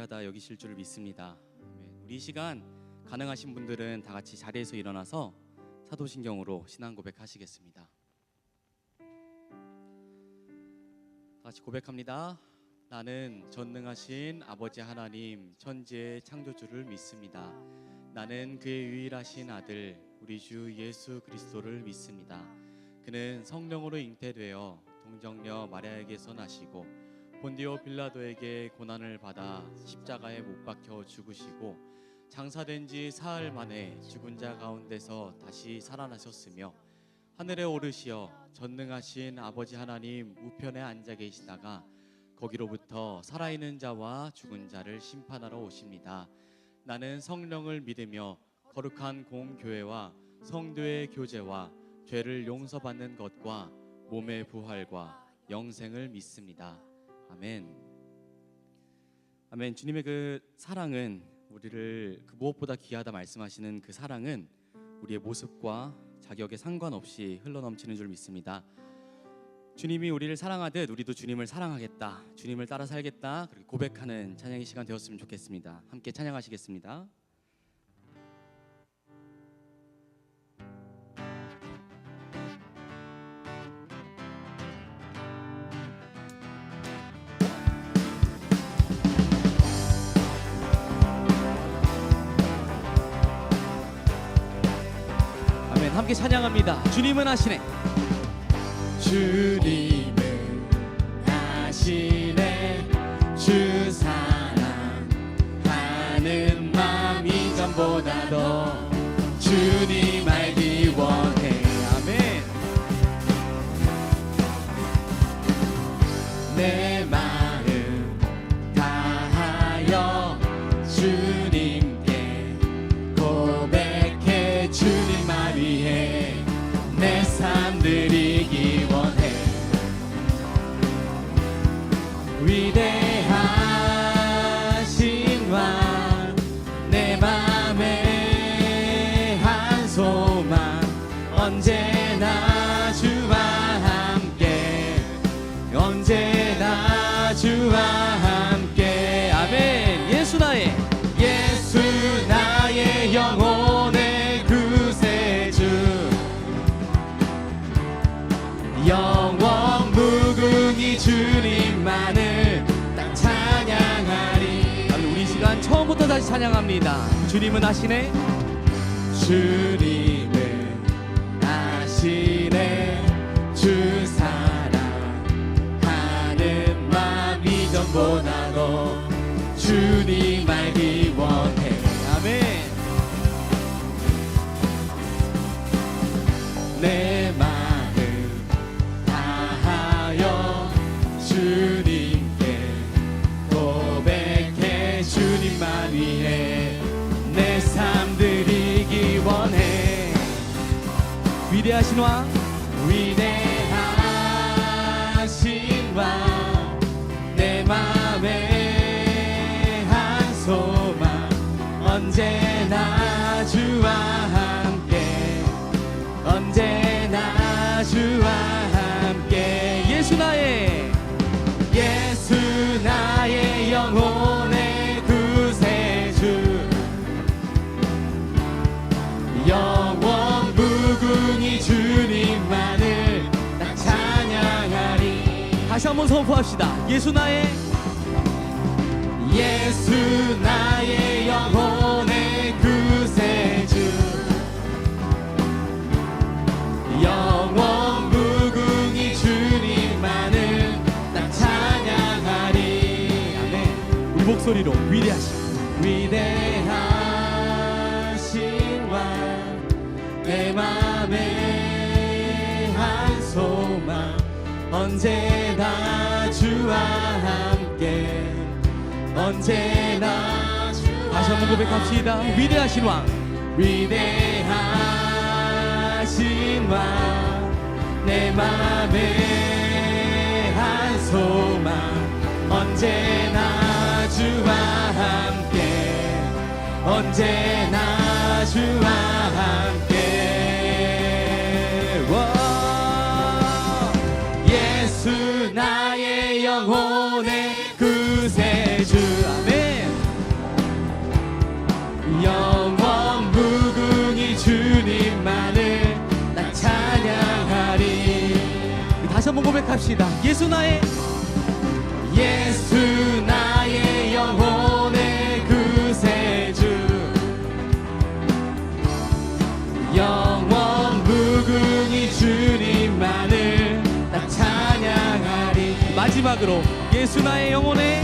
귀하다 여기실 줄을 믿습니다. 우리 이 시간 가능하신 분들은 다 같이 자리에서 일어나서 사도신경으로 신앙 고백하시겠습니다. 다 같이 고백합니다. 나는 전능하신 아버지 하나님 천지의 창조주를 믿습니다. 나는 그의 유일하신 아들 우리 주 예수 그리스도를 믿습니다. 그는 성령으로 잉태되어 동정녀 마리아에게서 나시고 본디오 빌라도에게 고난을 받아 십자가에 못 박혀 죽으시고 장사된 지 사흘 만에 죽은 자 가운데서 다시 살아나셨으며 하늘에 오르시어 전능하신 아버지 하나님 우편에 앉아 계시다가 거기로부터 살아있는 자와 죽은 자를 심판하러 오십니다. 나는 성령을 믿으며 거룩한 공교회와 성도의 교제와 죄를 용서받는 것과 몸의 부활과 영생을 믿습니다. 아멘. 아멘. 주님의 그 사랑은 우리를 그 무엇보다 귀하다 말씀하시는 그 사랑은 우리의 모습과 자격에 상관없이 흘러넘치는 줄 믿습니다. 주님이 우리를 사랑하듯 우리도 주님을 사랑하겠다, 주님을 따라 살겠다, 그렇게 고백하는 찬양의 시간 되었으면 좋겠습니다. 함께 찬양하시겠습니다. 아멘. 함께 찬양합니다. 주님은 하시네. 주님은 하시네. 주 사랑하는 마음 이전보다 더 주님 알기 원해. 아멘. 내 마음 다하여 주님께 고백해. 주님만 위해 내 삶 드리기 원해. 위대하신 왕 내 맘에 한 소망 언제나 주와 함께 언제나 주와 함께. 아멘. 예수 나의 영혼의 구세주 영원 무궁히 주님만을 딱 찬양하리. 아멘. 우리 시간 처음부터 다시 찬양합니다. 주님은 하시네. 주님은 아시네. 주 사랑하는 마음 이전보다도 주님 알기 원해. 아멘. 내 마음 다하여 주님께 고백해. 주님만 위해 내 삶 드리기 원해. 위대하신 왕 위대하신 왕 내 맘에 한 소망 언제나 주와 함께 언제나 주와 함께. 예수 나의 영혼의 구세주 영원 무궁히 주님만을 딱 찬양하리. 다시 한번 선포합시다. 예수 나의 영혼의 구세주 영원 무궁히 주님만을 딱 찬양하리. 아멘. 우리 목소리로 위대하신 왕 내 맘에 한 소망 언제나 주와 함께 언제나 주와 다시 한번 고백합시다. 위대하신 왕 위대하신 왕 내 맘에 한 소망 언제나 주와 함께 언제나 주와 함께. 예수 나의 영혼의 구세주. 아멘. 고백합시다. 예수 나의 영혼의 구세주 영원 무궁히 주님만을 나 찬양하리. 마지막으로 예수 나의 영혼의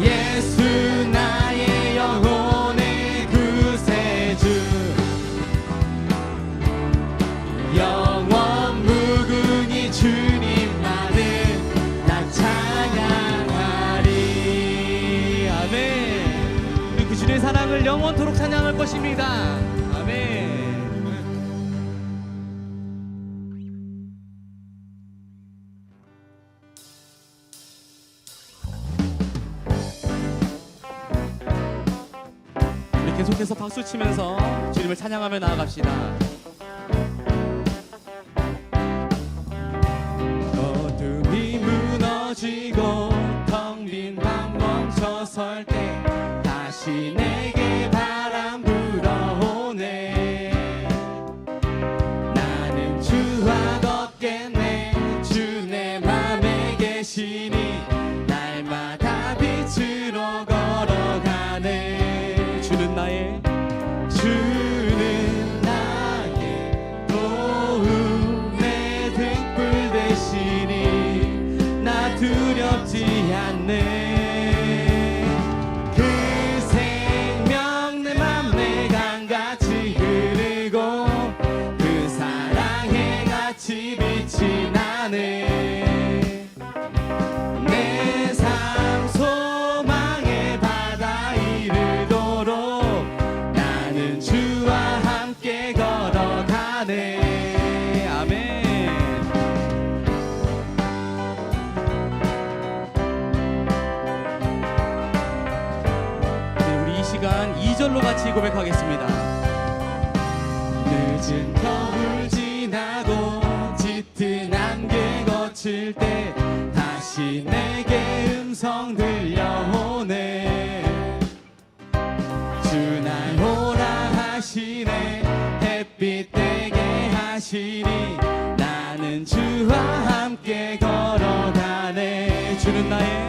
예수 나의 영혼의 구세주 영원 무궁히 주님만을 나 찬양하리. 아멘. 우리 그 주님의 사랑을 영원토록 찬양할 것입니다. 아멘. 우리 계속해서 박수 치면서 주님을 찬양하며 나아갑시다. 어둠이 무너지고 텅 빈 방 멈춰설 때 다시 내게 바람 불어오네. 나는 주와 걷겠네. 주 내 맘에 계시니 날마다 빛으로 걸어가네. 주는 나의 도움 내 등불 되시니 나 두렵지 않네. 그 생명 내 맘에 강같이 흐르고 그 사랑에 같이 빛이 나네. 내 삶 소망의 바다 이르도록 나는 주와 함께 걸어가네. 아멘. 네, 우리 이 시간 2절로 같이 고백하겠습니다. 늦은 겨울 지나고 짙은 안개 거칠 때 다시 내게 음성 들려오네. 주 날 오라 하시네. 햇빛 되게 하시니 나는 주와 함께 걸어가네. 주는 나의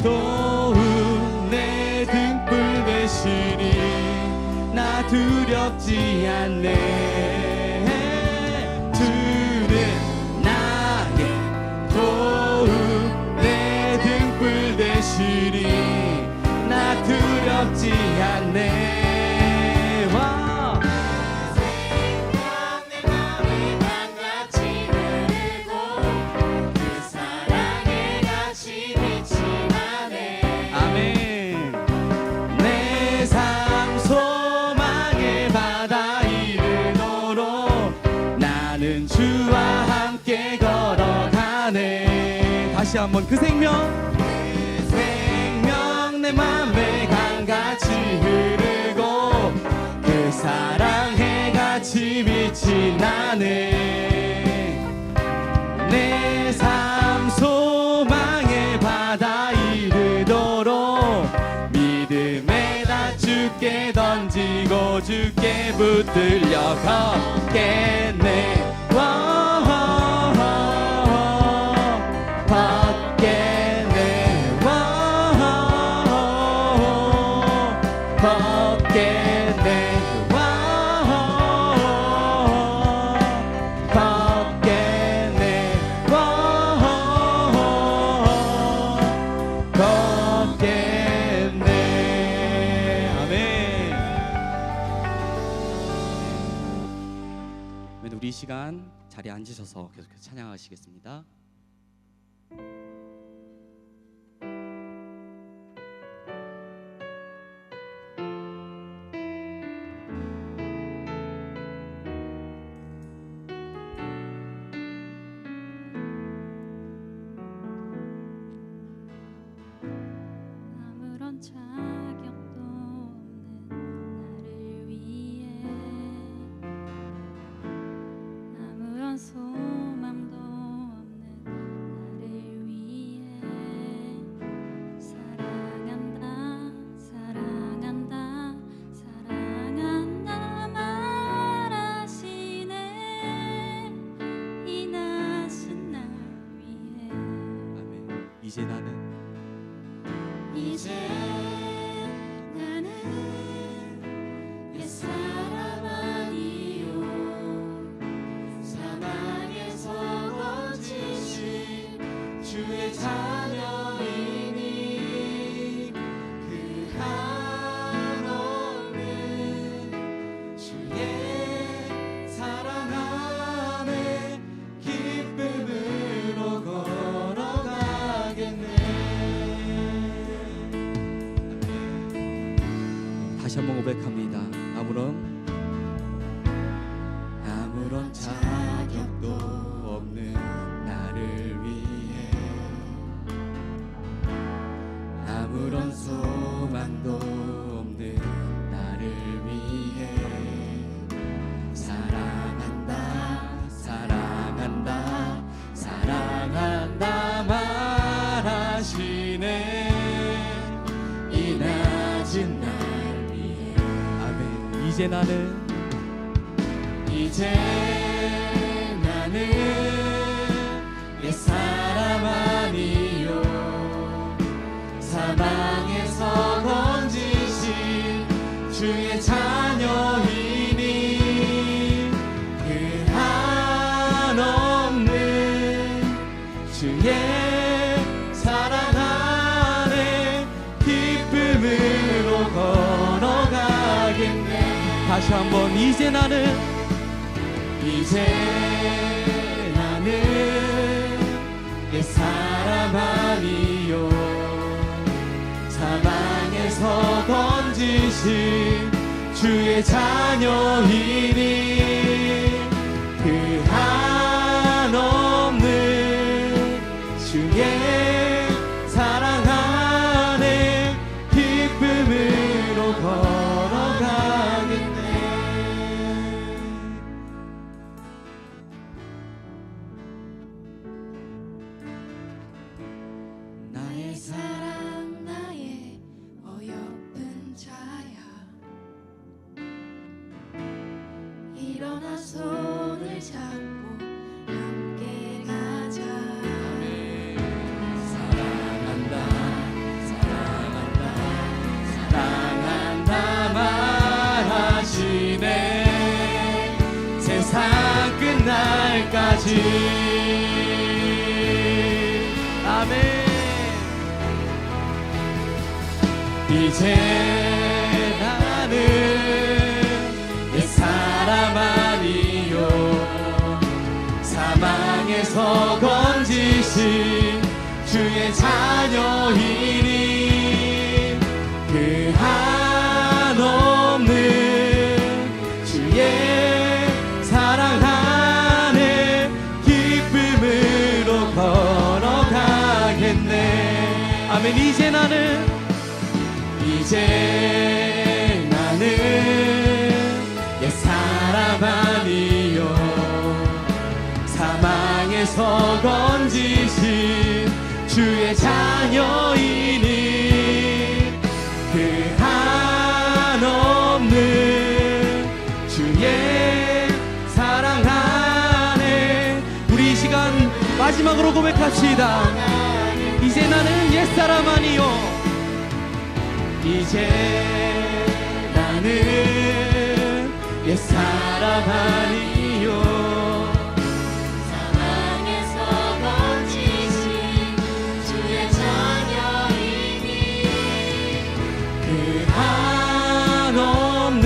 도움 내 등불 되시니 나 두렵지 않네. 주는 나의 도움 내 등불 되시니 나 두렵지 않네. 와. 생명 내 맘이 강같이 흐르고 그 사랑에 같이 빛이 나네. 아멘. 내 삶 소망의 바다 이르도록 나는 주와 함께 걸어가네. 다시 한번 그 생명 내 맘에 강같이 흐르고 그 사랑에 같이 빛이 나네. 내 삶 소망의 바다 이르도록 믿음에다 주께 던지고 주께 붙들려 걷겠네. 우리 이 시간 자리에 앉으셔서 계속해서 찬양하시겠습니다. 아무런 자격도 없는 나를 위해 아무런 소망도 없는 나를 위해 사랑한다 사랑한다 사랑한다 말하시네. 이제 나는 옛사람 아니요 사망에서 건지신 주의 자녀이니 그 한없는 주의 사랑 안에 기쁨으로 걸어가겠네. 다시 한번 고백합니다. 아무런 자격도 없는 나를 위해 아무런 소망도 없는 나를 위해 사랑한다 사랑한다 사랑한다 말하시네. 이 낮은 날 위해 아멘. 이제 나는 옛사람 아니요 사망에서 건지신 주의 자녀이니 그 한없는 주의 사랑 안에 기쁨으로 걸어가겠네. 다시 한번 이제 나는 옛사람 아니요 사망에서 건지신 주의 자녀이니 그 한없는 주의 사랑 안에 기쁨으로 걸어가겠네. 나의 사랑 나의 어여쁜 자야 일어나 손을 잡고 함께 가자. 사랑한다 사랑한다 사랑한다 말하시네. 세상 끝날까지 아멘. 이제 나는 옛사람 아니요 사망에서 건지신 주의 자녀이니 그 한없는 주의 사랑 안에 기쁨으로 걸어가겠네. 아멘. 이제 나는 옛사람 아니요 사망에서 건지신 주의 자녀이니 그 한없는 주의 사랑 안에 우리 이 시간 마지막으로 고백합시다. 이제 나는 옛사람 아니요 이제 나는 옛사람 아니요 사망에서 건지신 주의 자녀이니 그 한없는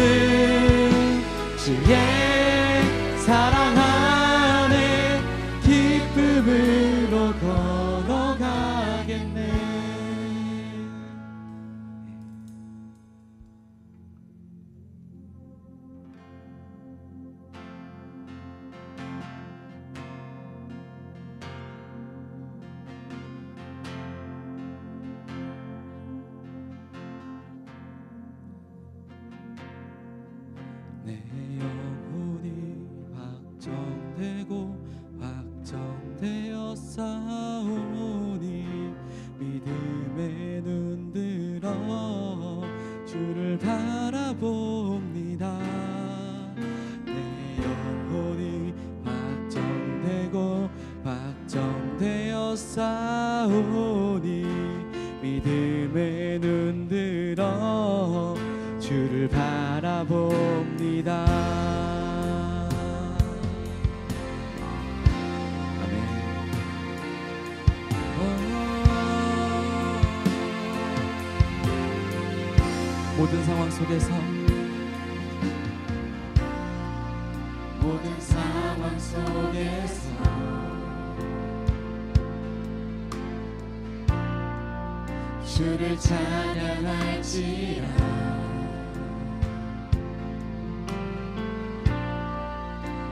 주의 사랑 안에 기쁨으로 걸어가겠네. 내 영혼이 확정되고 확정되어 싸우니 믿음의 눈 들어 주를 바라봅니다. 내 영혼이 확정되고 확정되어 되었사오니 믿음의 눈 들어 주를 바라봅니다. 아멘. 모든 상황 속에서 모든 상황 속에서 주를 찬양할지라.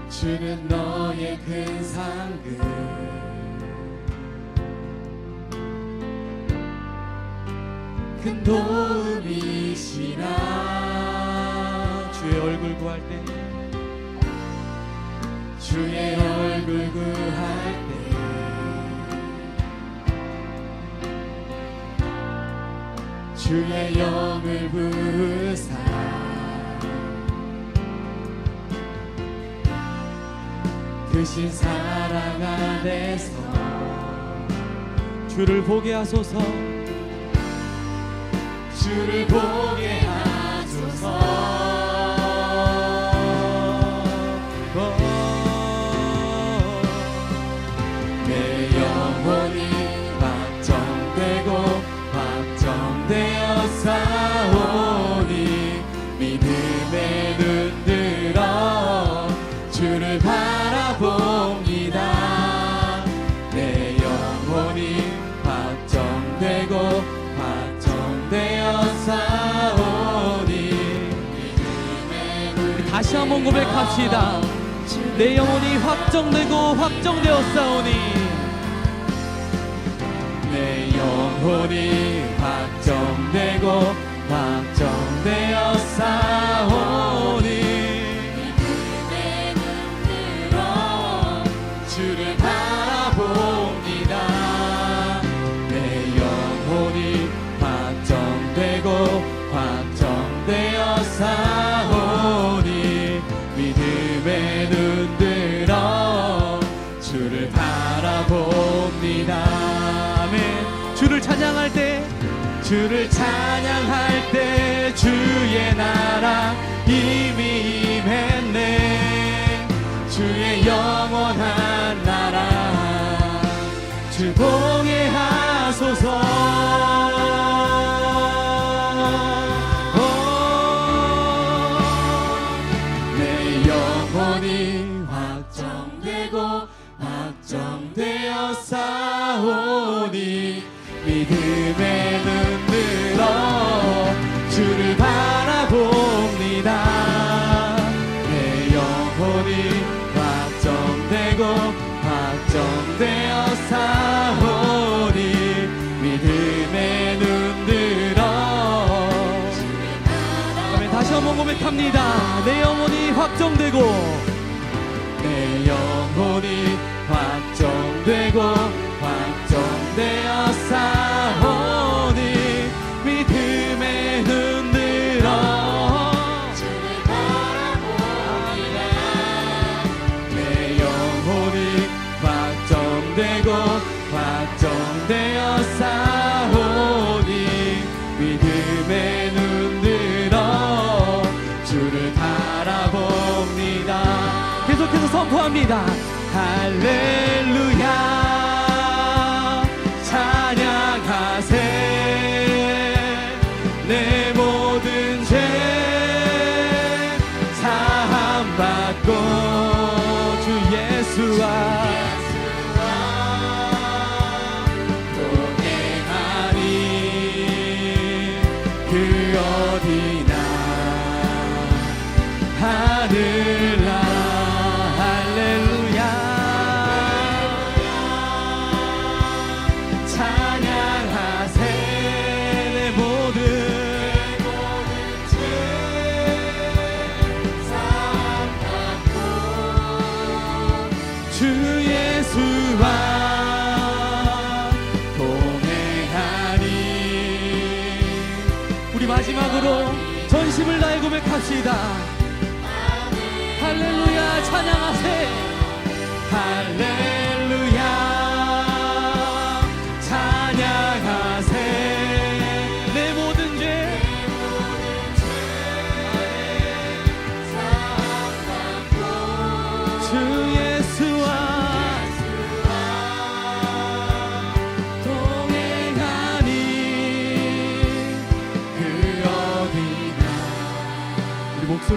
주는 너의 큰 상급, 큰 도움이시라. 주의 얼굴 구할 때 주의 얼굴 구할 때 주의 영을 부으사 크신 사랑 안에서 주를 보게 하소서. 주를 보게 하소서. 내 영혼이 확정되고 확정되어 싸우니 믿음의 눈 들어 주를 바라봅니다. 내 영혼이 확정되고 확정되어 싸우니 믿음의 눈 다시 한번 고백합시다. 내 영혼이 확정되고 확정되었사오니 내 영혼이 확정되고 확정되어 싸우니 믿음의 눈 들어 주를 바라봅니다. 내 영혼이 확정되고 확정되어 싸우니 믿음의 눈 들어 주를 바라봅니다. 아멘. 주를 찬양할 때 주를 찬양할 때 주의 나라 이미 임했네. 주의 영원한 나라 주 공예하소서. 내 영혼이 확정되고 확정되어 싸우니 믿음의 눈 들어 주를 바라봅니다. 내 영혼이 확정되고 확정되어 싸우니 믿음의 눈 들어 아멘. 다시 한번 고백합니다. 내 영혼이 확정되고 내 영혼이 확정되고 확정되어 싸우니 믿음의 눈 들어 주를 바라봅니다. 내 영혼이 확정되고 확정되어 싸우니 믿음의 눈 들어 주를 바라봅니다. 계속해서 선포합니다. 할렐루야 찬양하세. 내 모든 죄 사함받고 주 예수와 동행하니 그 어디나 하늘나라. 주 예수와 동행하니. 우리 마지막으로 전심을 다해 고백합시다. 할렐루야 찬양하세. 할렐루야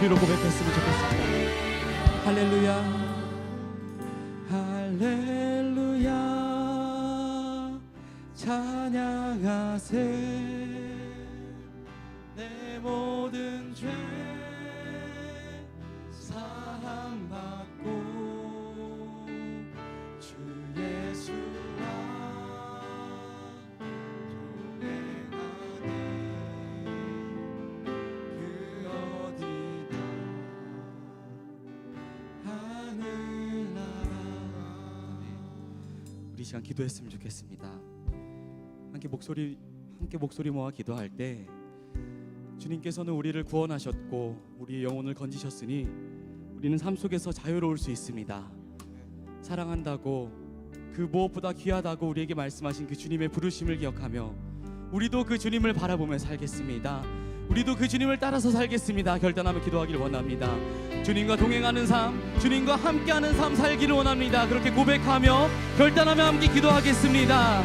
목소리로 고백했으면 좋겠습니다. 할렐루야 할렐루야 찬양하세 내 모든 죄 사함받고 주 예수와 동행하네 그 어디나 하늘나라. 우리 시간 기도했으면 좋겠습니다. 함께 목소리 모아 기도할 때 주님께서는 우리를 구원하셨고 우리의 영혼을 건지셨으니 우리는 삶 속에서 자유로울 수 있습니다. 사랑한다고 그 무엇보다 귀하다고 우리에게 말씀하신 그 주님의 부르심을 기억하며 우리도 그 주님을 바라보며 살겠습니다. 우리도 그 주님을 따라서 살겠습니다. 결단하며 기도하기를 원합니다. 주님과 동행하는 삶, 주님과 함께하는 삶 살기를 원합니다. 그렇게 고백하며 결단하며 함께 기도하겠습니다.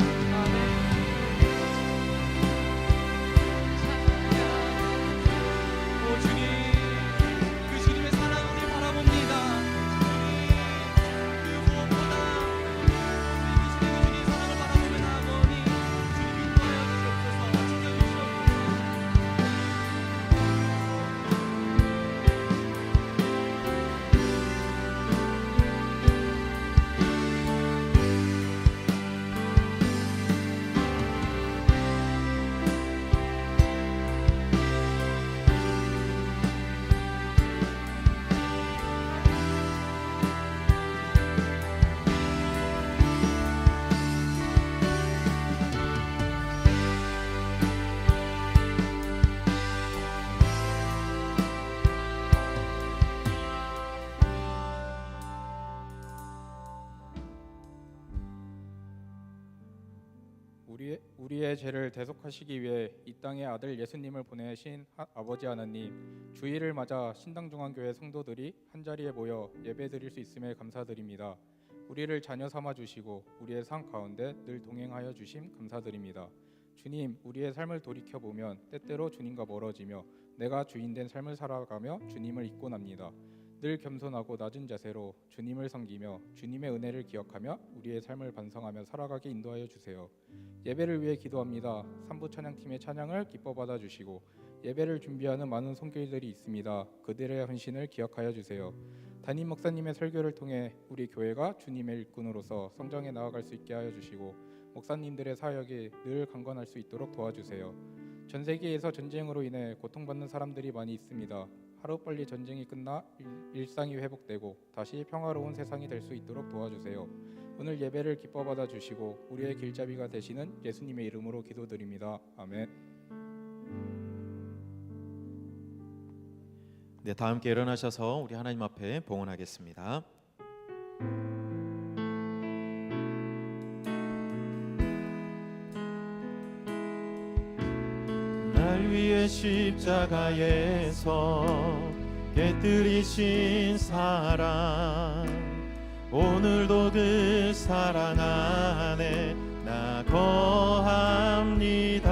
우리의 죄를 대속하시기 위해 이 땅에 아들 예수님을 보내신 아버지 하나님, 주일을 맞아 신당중앙교회 성도들이 한자리에 모여 예배드릴 수 있음에 감사드립니다. 우리를 자녀 삼아 주시고 우리의 삶 가운데 늘 동행하여 주심 감사드립니다. 주님, 우리의 삶을 돌이켜보면 때때로 주님과 멀어지며 내가 주인된 삶을 살아가며 주님을 잊고 납니다. 늘 겸손하고 낮은 자세로 주님을 섬기며 주님의 은혜를 기억하며 우리의 삶을 반성하며 살아가게 인도하여 주세요. 예배를 위해 기도합니다. 3부 찬양팀의 찬양을 기뻐 받아주시고 예배를 준비하는 많은 손길들이 있습니다. 그들의 헌신을 기억하여 주세요. 담임 목사님의 설교를 통해 우리 교회가 주님의 일꾼으로서 성장해 나아갈 수 있게 하여 주시고 목사님들의 사역이 늘 강건할 수 있도록 도와주세요. 전 세계에서 전쟁으로 인해 고통받는 사람들이 많이 있습니다. 하루빨리 전쟁이 끝나 일상이 회복되고 다시 평화로운 세상이 될 수 있도록 도와주세요. 오늘 예배를 기뻐 받아주시고 우리의 길잡이가 되시는 예수님의 이름으로 기도드립니다. 아멘. 네, 다 함께 일어나셔서 우리 하나님 앞에 봉헌하겠습니다. 날 위해 십자가에서 깨뜨리신 사랑, 오늘도 그 사랑 안에 나 거합니다.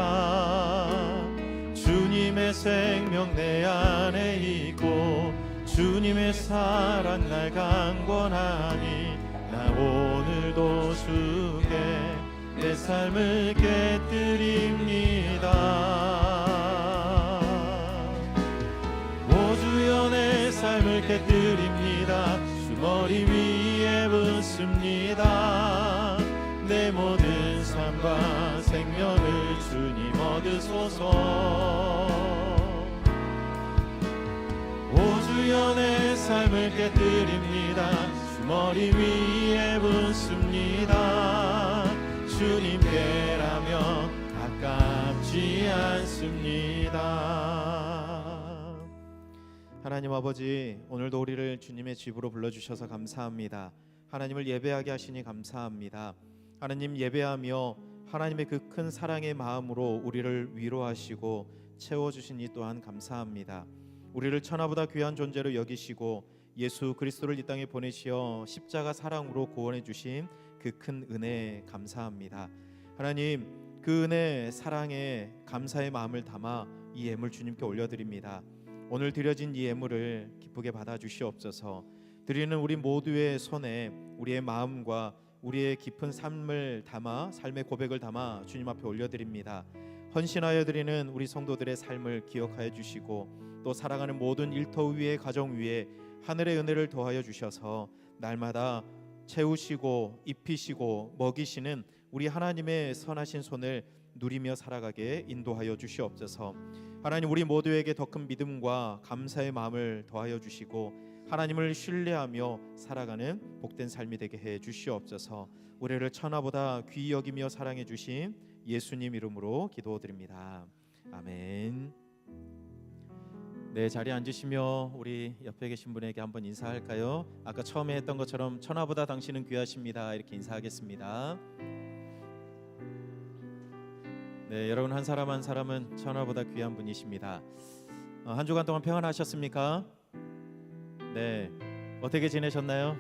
주님의 생명 내 안에 있고 주님의 사랑 날 강권하니 나 오늘도 주께 내 삶을 깨뜨립니다. 오 주여 내 삶을 깨뜨립니다. 주 머리 위에 붓습니다. 내 모든 삶과 생명을 주님 얻으소서. 오 주여 내 삶을 깨뜨립니다. 주 머리 위에 붓습니다. 주님께라면 아깝지 않습니다. 하나님 아버지, 오늘도 우리를 주님의 집으로 불러주셔서 감사합니다. 하나님을 예배하게 하시니 감사합니다. 하나님 예배하며 하나님의 그 큰 사랑의 마음으로 우리를 위로하시고 채워주시니 또한 감사합니다. 우리를 천하보다 귀한 존재로 여기시고 예수 그리스도를 이 땅에 보내시어 십자가 사랑으로 구원해 주신 그 큰 은혜에 감사합니다. 하나님, 그 은혜 사랑에 감사의 마음을 담아 이 예물 주님께 올려드립니다. 오늘 드려진 이 예물을 기쁘게 받아 주시옵소서. 드리는 우리 모두의 손에 우리의 마음과 우리의 깊은 삶을 담아 삶의 고백을 담아 주님 앞에 올려드립니다. 헌신하여 드리는 우리 성도들의 삶을 기억하여 주시고 또 살아가는 모든 일터 위에 가정 위에 하늘의 은혜를 더하여 주셔서 날마다 채우시고 입히시고 먹이시는 우리 하나님의 선하신 손을 누리며 살아가게 인도하여 주시옵소서. 하나님, 우리 모두에게 더 큰 믿음과 감사의 마음을 더하여 주시고 하나님을 신뢰하며 살아가는 복된 삶이 되게 해 주시옵소서. 우리를 천하보다 귀히 여기며 사랑해 주신 예수님 이름으로 기도드립니다. 아멘. 네, 자리에 앉으시며 우리 옆에 계신 분에게 한번 인사할까요? 아까 처음에 했던 것처럼 천하보다 당신은 귀하십니다. 이렇게 인사하겠습니다. 네, 여러분 한 사람 한 사람은 천하보다 귀한 분이십니다. 한 주간 동안 평안하셨습니까? 네, 어떻게 지내셨나요?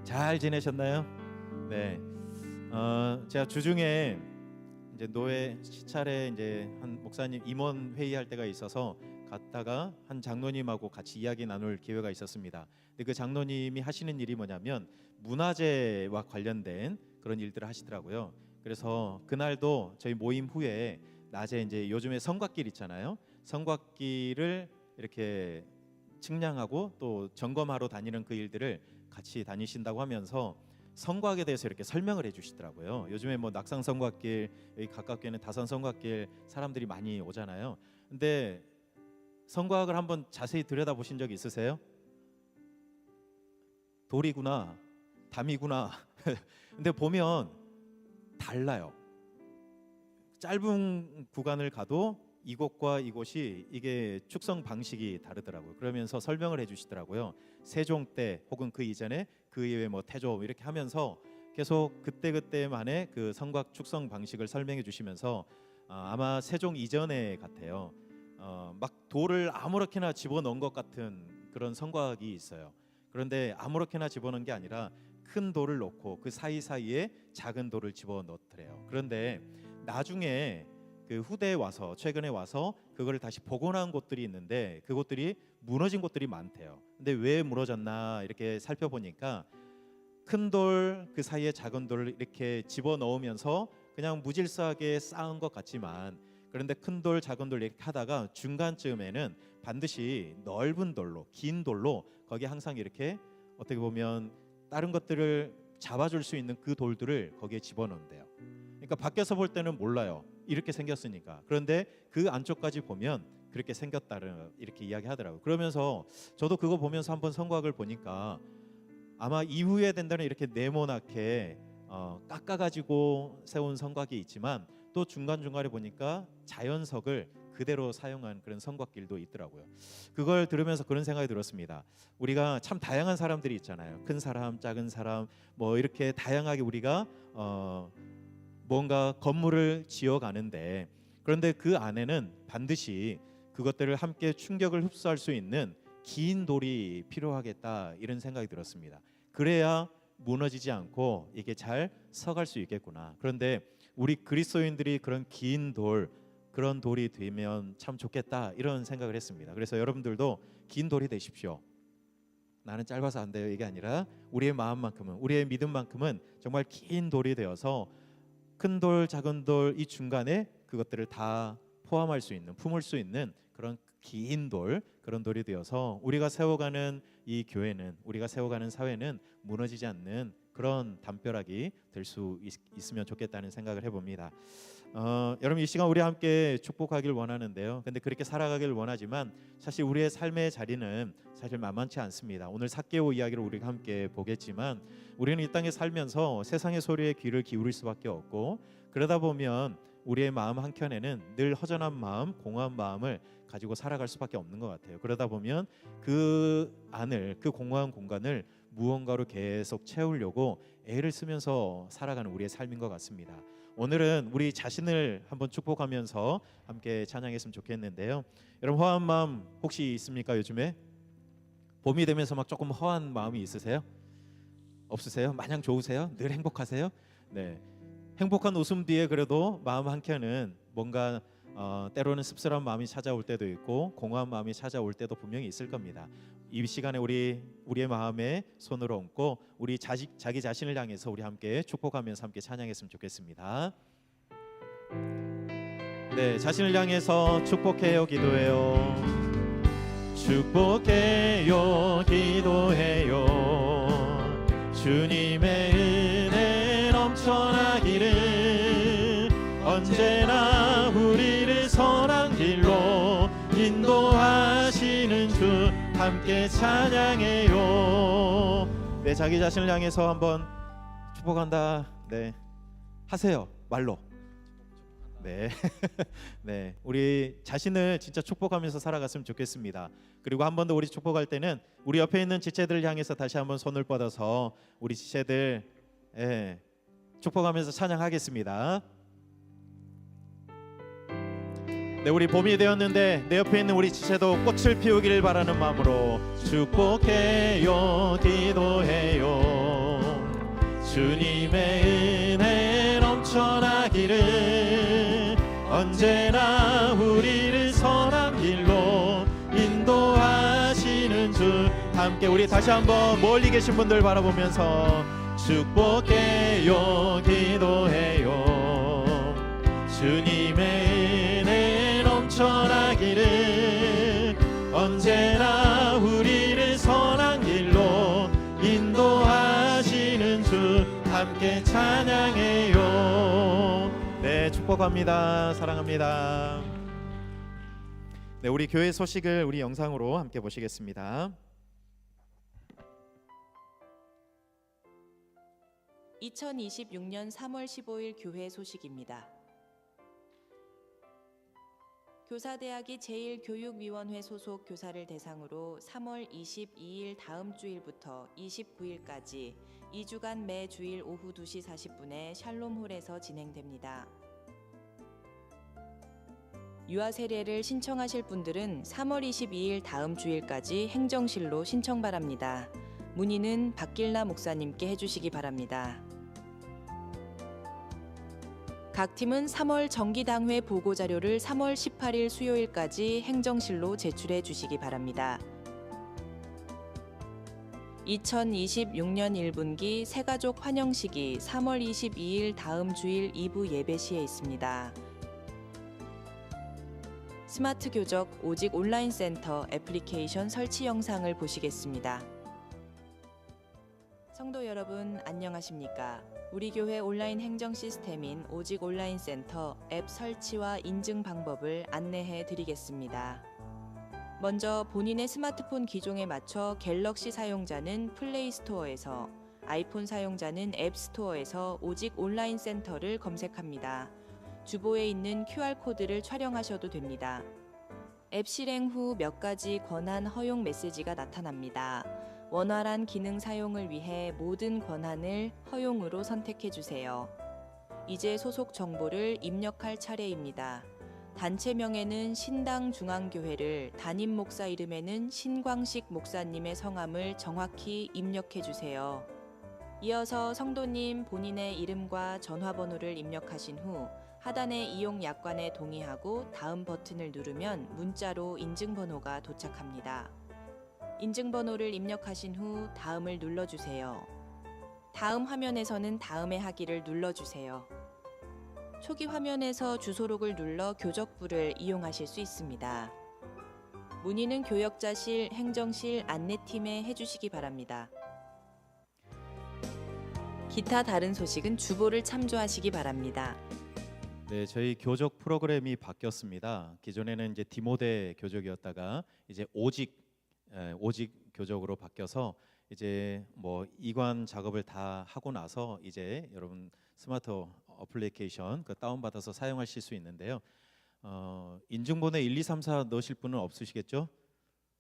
잘 지내셨나요? 네, 제가 주중에 이제 노회 시찰에 이제 한 목사님 임원 회의할 때가 있어서 갔다가 한 장로님하고 같이 이야기 나눌 기회가 있었습니다. 근데 그 장로님이 하시는 일이 뭐냐면 문화재와 관련된 그런 일들을 하시더라고요. 그래서 그날도 저희 모임 후에 낮에 이제 요즘에 성곽길 있잖아요. 성곽길을 이렇게 측량하고 또 점검하러 다니는 그 일들을 같이 다니신다고 하면서 성곽에 대해서 이렇게 설명을 해주시더라고요. 요즘에 뭐 낙상 성곽길, 여기 가깝게는 다산 성곽길 사람들이 많이 오잖아요. 근데 성곽을 한번 자세히 들여다보신 적 있으세요? 돌이구나, 담이구나. 근데 보면 달라요. 짧은 구간을 가도 이곳과 이곳이 이게 축성 방식이 다르더라고요. 그러면서 설명을 해주시더라고요. 세종 때 혹은 그 이전에 그 이후에 뭐 태조 이렇게 하면서 계속 그때그때만의 그 성곽 축성 방식을 설명해 주시면서 아마 세종 이전에 같아요. 막 돌을 아무렇게나 집어넣은 것 같은 그런 성곽이 있어요. 그런데 아무렇게나 집어넣은 게 아니라 큰 돌을 놓고 그 사이사이에 작은 돌을 집어넣더래요. 그런데 나중에 그 후대에 와서 최근에 와서 그거를 다시 복원한 곳들이 있는데 그곳들이 무너진 곳들이 많대요. 근데 왜 무너졌나 이렇게 살펴보니까 큰 돌 그 사이에 작은 돌을 이렇게 집어넣으면서 그냥 무질서하게 쌓은 것 같지만 그런데 큰 돌 작은 돌 이렇게 하다가 중간쯤에는 반드시 넓은 돌로 긴 돌로 거기에 항상 이렇게 어떻게 보면 다른 것들을 잡아줄 수 있는 그 돌들을 거기에 집어넣는데요. 그러니까 밖에서 볼 때는 몰라요. 이렇게 생겼으니까. 그런데 그 안쪽까지 보면 그렇게 생겼다는 이렇게 이야기하더라고요. 그러면서 저도 그거 보면서 한번 성곽을 보니까 아마 이후에 된다면 이렇게 네모나게 깎아가지고 세운 성곽이 있지만 또 중간중간에 보니까 자연석을 그대로 사용한 그런 성곽길도 있더라고요. 그걸 들으면서 그런 생각이 들었습니다. 우리가 참 다양한 사람들이 있잖아요. 큰 사람, 작은 사람, 뭐 이렇게 다양하게 우리가 뭔가 건물을 지어가는데 그런데 그 안에는 반드시 그것들을 함께 충격을 흡수할 수 있는 긴 돌이 필요하겠다 이런 생각이 들었습니다. 그래야 무너지지 않고 이게 잘 서갈 수 있겠구나. 그런데 우리 그리스도인들이 그런 긴 돌, 그런 돌이 되면 참 좋겠다 이런 생각을 했습니다. 그래서 여러분들도 긴 돌이 되십시오. 나는 짧아서 안 돼요 이게 아니라 우리의 마음만큼은 우리의 믿음만큼은 정말 긴 돌이 되어서 큰 돌, 작은 돌 이 중간에 그것들을 다 포함할 수 있는, 품을 수 있는 그런 긴 돌, 그런 돌이 되어서 우리가 세워가는 이 교회는, 우리가 세워가는 사회는 무너지지 않는 그런 담벼락이 될 수 있으면 좋겠다는 생각을 해봅니다. 여러분 이 시간 우리 함께 축복하길 원하는데요. 근데 그렇게 살아가길 원하지만 사실 우리의 삶의 자리는 사실 만만치 않습니다. 오늘 삭개오 이야기를 우리가 함께 보겠지만 우리는 이 땅에 살면서 세상의 소리에 귀를 기울일 수밖에 없고 그러다 보면 우리의 마음 한켠에는 늘 허전한 마음, 공허한 마음을 가지고 살아갈 수밖에 없는 것 같아요. 그러다 보면 그 안을, 그 공허한 공간을 무언가로 계속 채우려고 애를 쓰면서 살아가는 우리의 삶인 것 같습니다. 오늘은 우리 자신을 한번 축복하면서 함께 찬양했으면 좋겠는데요. 여러분 허한 마음 혹시 있습니까? 요즘에 봄이 되면서 막 조금 허한 마음이 있으세요? 없으세요? 마냥 좋으세요? 늘 행복하세요? 네, 행복한 웃음 뒤에 그래도 마음 한켠은 뭔가 때로는 씁쓸한 마음이 찾아올 때도 있고 공허한 마음이 찾아올 때도 분명히 있을 겁니다. 이 시간에 우리의 마음에 손을 얹고 우리 자기 자신을 향해서 우리 함께 축복하면서 함께 찬양했으면 좋겠습니다. 네, 자신을 향해서 축복해요, 기도해요. 축복해요, 기도해요. 주님의 은혜 넘쳐나기를 언제나 우리를 선한 길로 인도하시는 주 함께 찬양해요. 네, 자기 자신을 향해서 한번 축복한다. 네, 하세요, 말로. 네, 네, 우리 자신을 진짜 축복하면서 살아갔으면 좋겠습니다. 그리고 한 번 더 우리 축복할 때는 우리 옆에 있는 지체들을 향해서 다시 한번 손을 뻗어서 우리 지체들 축복하면서 찬양하겠습니다. 네, 우리 봄이 되었는데 내 옆에 있는 우리 지체도 꽃을 피우기를 바라는 마음으로 축복해요, 기도해요. 주님의 은혜 넘쳐나기를 언제나 우리를 선한 길로 인도하시는 주 함께 우리 다시 한번 멀리 계신 분들 바라보면서 축복해요, 기도해요. 주님의 은혜 넘쳐나기를 언제나 우리를 선한 길로 인도하시는 주 함께 찬양해요. 네, 축복합니다. 사랑합니다. 네, 우리 교회 소식을 우리 영상으로 함께 보시겠습니다. 2026년 3월 15일 교회 소식입니다. 교사대학이 제1교육위원회 소속 교사를 대상으로 3월 22일 다음 주일부터 29일까지 2주간 매 주일 오후 2시 40분에 샬롬홀에서 진행됩니다. 유아 세례를 신청하실 분들은 3월 22일 다음 주일까지 행정실로 신청 바랍니다. 문의는 박길나 목사님께 해주시기 바랍니다. 각 팀은 3월 정기당회 보고자료를 3월 18일 수요일까지 행정실로 제출해 주시기 바랍니다. 2026년 1분기 새가족 환영식이 3월 22일 다음 주일 2부 예배 시에 있습니다. 스마트 교적 오직 온라인 센터 애플리케이션 설치 영상을 보시겠습니다. 성도 여러분 안녕하십니까? 우리 교회 온라인 행정 시스템인 오직 온라인 센터 앱 설치와 인증 방법을 안내해 드리겠습니다. 먼저 본인의 스마트폰 기종에 맞춰 갤럭시 사용자는 플레이 스토어에서, 아이폰 사용자는 앱 스토어에서 오직 온라인 센터를 검색합니다. 주보에 있는 QR코드를 촬영하셔도 됩니다. 앱 실행 후 몇 가지 권한 허용 메시지가 나타납니다. 원활한 기능 사용을 위해 모든 권한을 허용으로 선택해 주세요. 이제 소속 정보를 입력할 차례입니다. 단체명에는 신당중앙교회를, 담임 목사 이름에는 신광식 목사님의 성함을 정확히 입력해 주세요. 이어서 성도님 본인의 이름과 전화번호를 입력하신 후 하단의 이용 약관에 동의하고 다음 버튼을 누르면 문자로 인증번호가 도착합니다. 인증번호를 입력하신 후 다음을 눌러주세요. 다음 화면에서는 다음에 하기를 눌러주세요. 초기 화면에서 주소록을 눌러 교적부를 이용하실 수 있습니다. 문의는 교역자실, 행정실, 안내팀에 해주시기 바랍니다. 기타 다른 소식은 주보를 참조하시기 바랍니다. 네, 저희 교적 프로그램이 바뀌었습니다. 기존에는 이제 디모데 교적이었다가 이제 오직 교적으로 바뀌어서 이제 뭐 이관 작업을 다 하고 나서 이제 여러분 스마트 어플리케이션 다운 받아서 사용하실 수 있는데요. 인증번호 1, 2, 3, 4 넣으실 분은 없으시겠죠?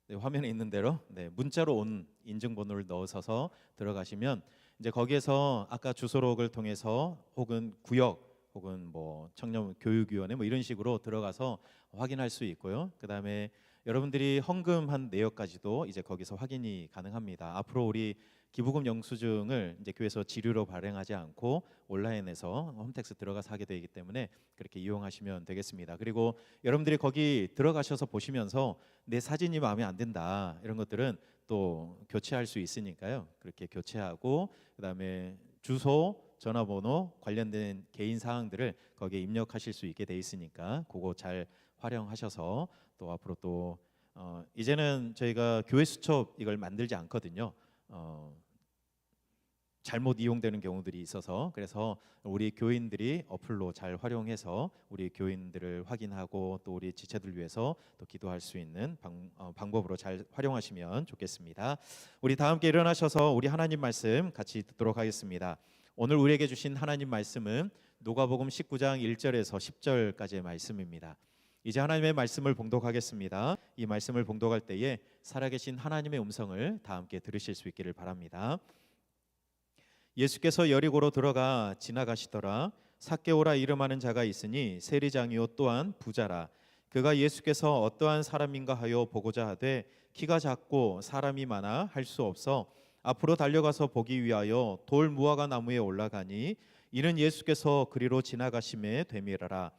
네, 화면에 있는 대로 문자로 온 인증번호를 넣으셔서 들어가시면 이제 거기에서 아까 주소록을 통해서 혹은 구역 혹은 뭐 청년 교육위원회 뭐 이런 식으로 들어가서 확인할 수 있고요. 그다음에 여러분들이 헌금한 내역까지도 이제 거기서 확인이 가능합니다. 앞으로 우리 기부금 영수증을 이제 교회에서 지류로 발행하지 않고 온라인에서 홈택스 들어가서 하게 되기 때문에 그렇게 이용하시면 되겠습니다. 그리고 여러분들이 거기 들어가셔서 보시면서 내 사진이 마음에 안 든다 이런 것들은 또 교체할 수 있으니까요. 그렇게 교체하고 그다음에 주소, 전화번호 관련된 개인 사항들을 거기에 입력하실 수 있게 돼 있으니까 그거 잘 활용하셔서 또 앞으로 또 이제는 저희가 교회 수첩 이걸 만들지 않거든요. 잘못 이용되는 경우들이 있어서 그래서 우리 교인들이 어플로 잘 활용해서 우리 교인들을 확인하고 또 우리 지체들 위해서 또 기도할 수 있는 방법으로 잘 활용하시면 좋겠습니다. 우리 다 함께 일어나셔서 우리 하나님 말씀 같이 듣도록 하겠습니다. 오늘 우리에게 주신 하나님 말씀은 누가복음 19장 1절에서 10절까지의 말씀입니다. 이제 하나님의 말씀을 봉독하겠습니다. 이 말씀을 봉독할 때에 살아계신 하나님의 음성을 다 함께 들으실 수 있기를 바랍니다. 예수께서 여리고로 들어가 지나가시더라. 삭개오라 이름하는 자가 있으니 세리장이요 또한 부자라. 그가 예수께서 어떠한 사람인가 하여 보고자 하되 키가 작고 사람이 많아 할 수 없어 앞으로 달려가서 보기 위하여 돌 무화과 나무에 올라가니 이는 예수께서 그리로 지나가심에 되밀어라.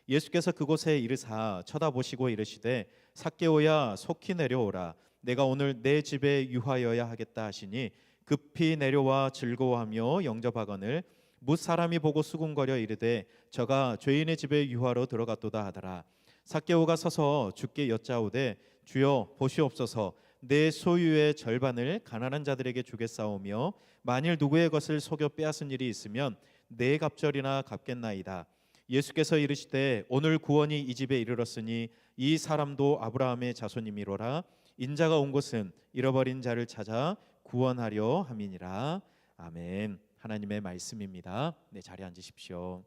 예수께서 그곳에 이르사 쳐다보시고 이르시되 삭개오야 속히 내려오라. 내가 오늘 내 집에 유하여야 하겠다 하시니 급히 내려와 즐거워하며 영접하거늘 뭇 사람이 보고 수군거려 이르되 저가 죄인의 집에 유하러 들어갔도다 하더라. 삭개오가 서서 주께 여짜오되 주여 보시옵소서 내 소유의 절반을 가난한 자들에게 주겠사오며 만일 누구의 것을 속여 빼앗은 일이 있으면 네 갑절이나 갚겠나이다. 예수께서 이르시되 오늘 구원이 이 집에 이르렀으니 이 사람도 아브라함의 자손이미로라. 인자가 온 곳은 잃어버린 자를 찾아 구원하려 함이니라. 아멘. 하나님의 말씀입니다. 네, 자리에 앉으십시오.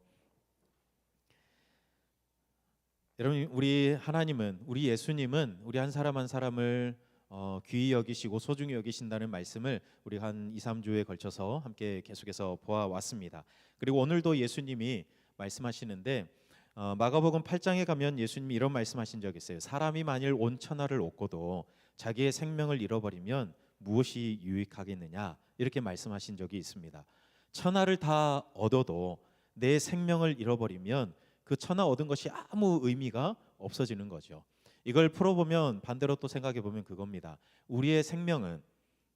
여러분, 우리 하나님은, 우리 예수님은 우리 한 사람 한 사람을 귀히 여기시고 소중히 여기신다는 말씀을 우리 한 2, 3주에 걸쳐서 함께 계속해서 보아왔습니다. 그리고 오늘도 예수님이 말씀하시는데 마가복음 8장에 가면 예수님이 이런 말씀하신 적이 있어요. 사람이 만일 온 천하를 얻고도 자기의 생명을 잃어버리면 무엇이 유익하겠느냐 이렇게 말씀하신 적이 있습니다. 천하를 다 얻어도 내 생명을 잃어버리면 그 천하 얻은 것이 아무 의미가 없어지는 거죠. 이걸 풀어보면 반대로 또 생각해보면 그겁니다. 우리의 생명은,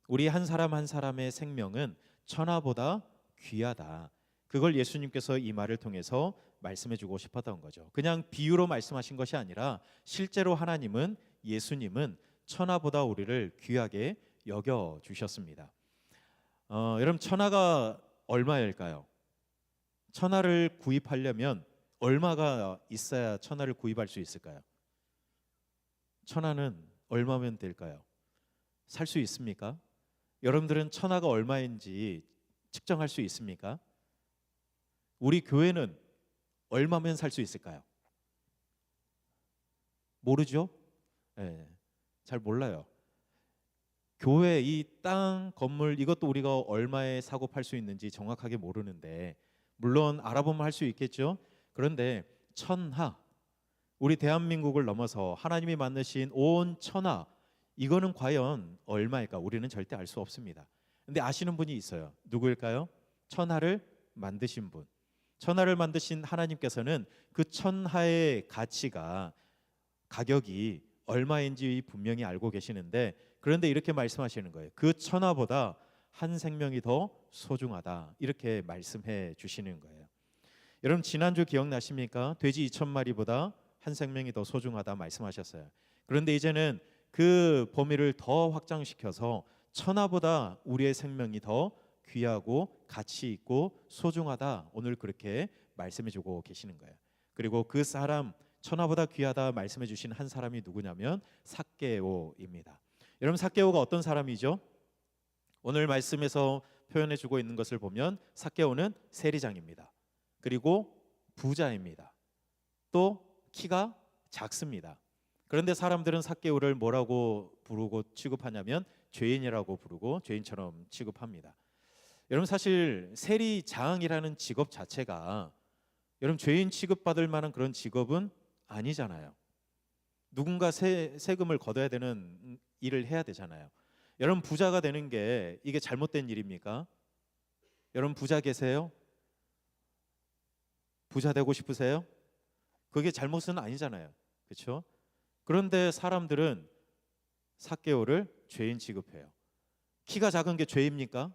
우리 한 사람 한 사람의 생명은 천하보다 귀하다. 그걸 예수님께서 이 말을 통해서 말씀해주고 싶었던 거죠. 그냥 비유로 말씀하신 것이 아니라 실제로 하나님은, 예수님은 천하보다 우리를 귀하게 여겨 주셨습니다. 여러분, 천하가 얼마일까요? 천하를 구입하려면 얼마가 있어야 천하를 구입할 수 있을까요? 천하는 얼마면 될까요? 살 수 있습니까? 여러분들은 천하가 얼마인지 측정할 수 있습니까? 우리 교회는 얼마면 살 수 있을까요? 모르죠? 네, 잘 몰라요. 교회, 이 땅, 건물 이것도 우리가 얼마에 사고 팔 수 있는지 정확하게 모르는데 물론 알아보면 할 수 있겠죠. 그런데 천하, 우리 대한민국을 넘어서 하나님이 만드신 온 천하, 이거는 과연 얼마일까? 우리는 절대 알 수 없습니다. 근데 아시는 분이 있어요. 누구일까요? 천하를 만드신 분. 천하를 만드신 하나님께서는 그 천하의 가치가, 가격이 얼마인지 분명히 알고 계시는데, 그런데 이렇게 말씀하시는 거예요. 그 천하보다 한 생명이 더 소중하다, 이렇게 말씀해 주시는 거예요. 여러분, 지난주 기억나십니까? 돼지 2,000마리보다 한 생명이 더 소중하다 말씀하셨어요. 그런데 이제는 그 범위를 더 확장시켜서 천하보다 우리의 생명이 더 귀하고 가치 있고 소중하다, 오늘 그렇게 말씀해 주고 계시는 거예요. 그리고 그 사람, 천하보다 귀하다 말씀해 주신 한 사람이 누구냐면 삭개오입니다. 여러분, 삭개오가 어떤 사람이죠? 오늘 말씀에서 표현해 주고 있는 것을 보면 삭개오는 세리장입니다. 그리고 부자입니다. 또 키가 작습니다. 그런데 사람들은 삭개오를 뭐라고 부르고 취급하냐면 죄인이라고 부르고 죄인처럼 취급합니다. 여러분, 사실 세리장이라는 직업 자체가 여러분 죄인 취급받을 만한 그런 직업은 아니잖아요. 누군가 세금을 걷어야 되는 일을 해야 되잖아요. 여러분 부자가 되는 게 이게 잘못된 일입니까? 여러분 부자 계세요? 부자 되고 싶으세요? 그게 잘못은 아니잖아요. 그렇죠? 그런데 사람들은 삭개오를 죄인 취급해요. 키가 작은 게 죄입니까?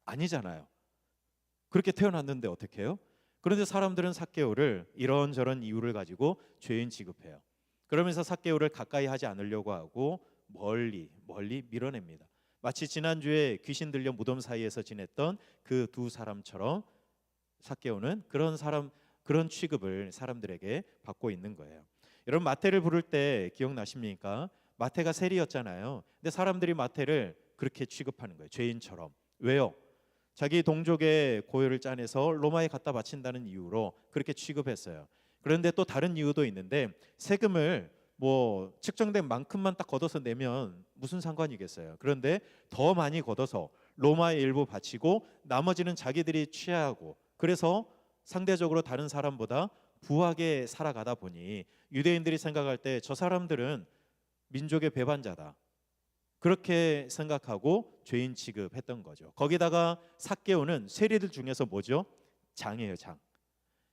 아니잖아요. 그렇게 태어났는데 어떻게 해요? 그런데 사람들은 삭개오를 이런저런 이유를 가지고 죄인 취급해요. 그러면서 삭개오를 가까이 하지 않으려고 하고 멀리 밀어냅니다. 마치 지난주에 귀신 들려 무덤 사이에서 지냈던 그 두 사람처럼 삭개오는 그런 취급을 사람들에게 받고 있는 거예요. 여러분 마태를 부를 때 기억나십니까? 마태가 세리였잖아요. 근데 사람들이 마태를 그렇게 취급하는 거예요. 죄인처럼. 왜요? 자기 동족의 고요를 짜내서 로마에 갖다 바친다는 이유로 그렇게 취급했어요. 그런데 또 다른 이유도 있는데 세금을 뭐 측정된 만큼만 딱 걷어서 내면 무슨 상관이겠어요. 그런데 더 많이 걷어서 로마에 일부 바치고 나머지는 자기들이 취하고, 그래서 상대적으로 다른 사람보다 부하게 살아가다 보니 유대인들이 생각할 때 저 사람들은 민족의 배반자다, 그렇게 생각하고 죄인 취급했던 거죠. 거기다가 삭개오는 세리들 중에서 뭐죠? 장이에요, 장.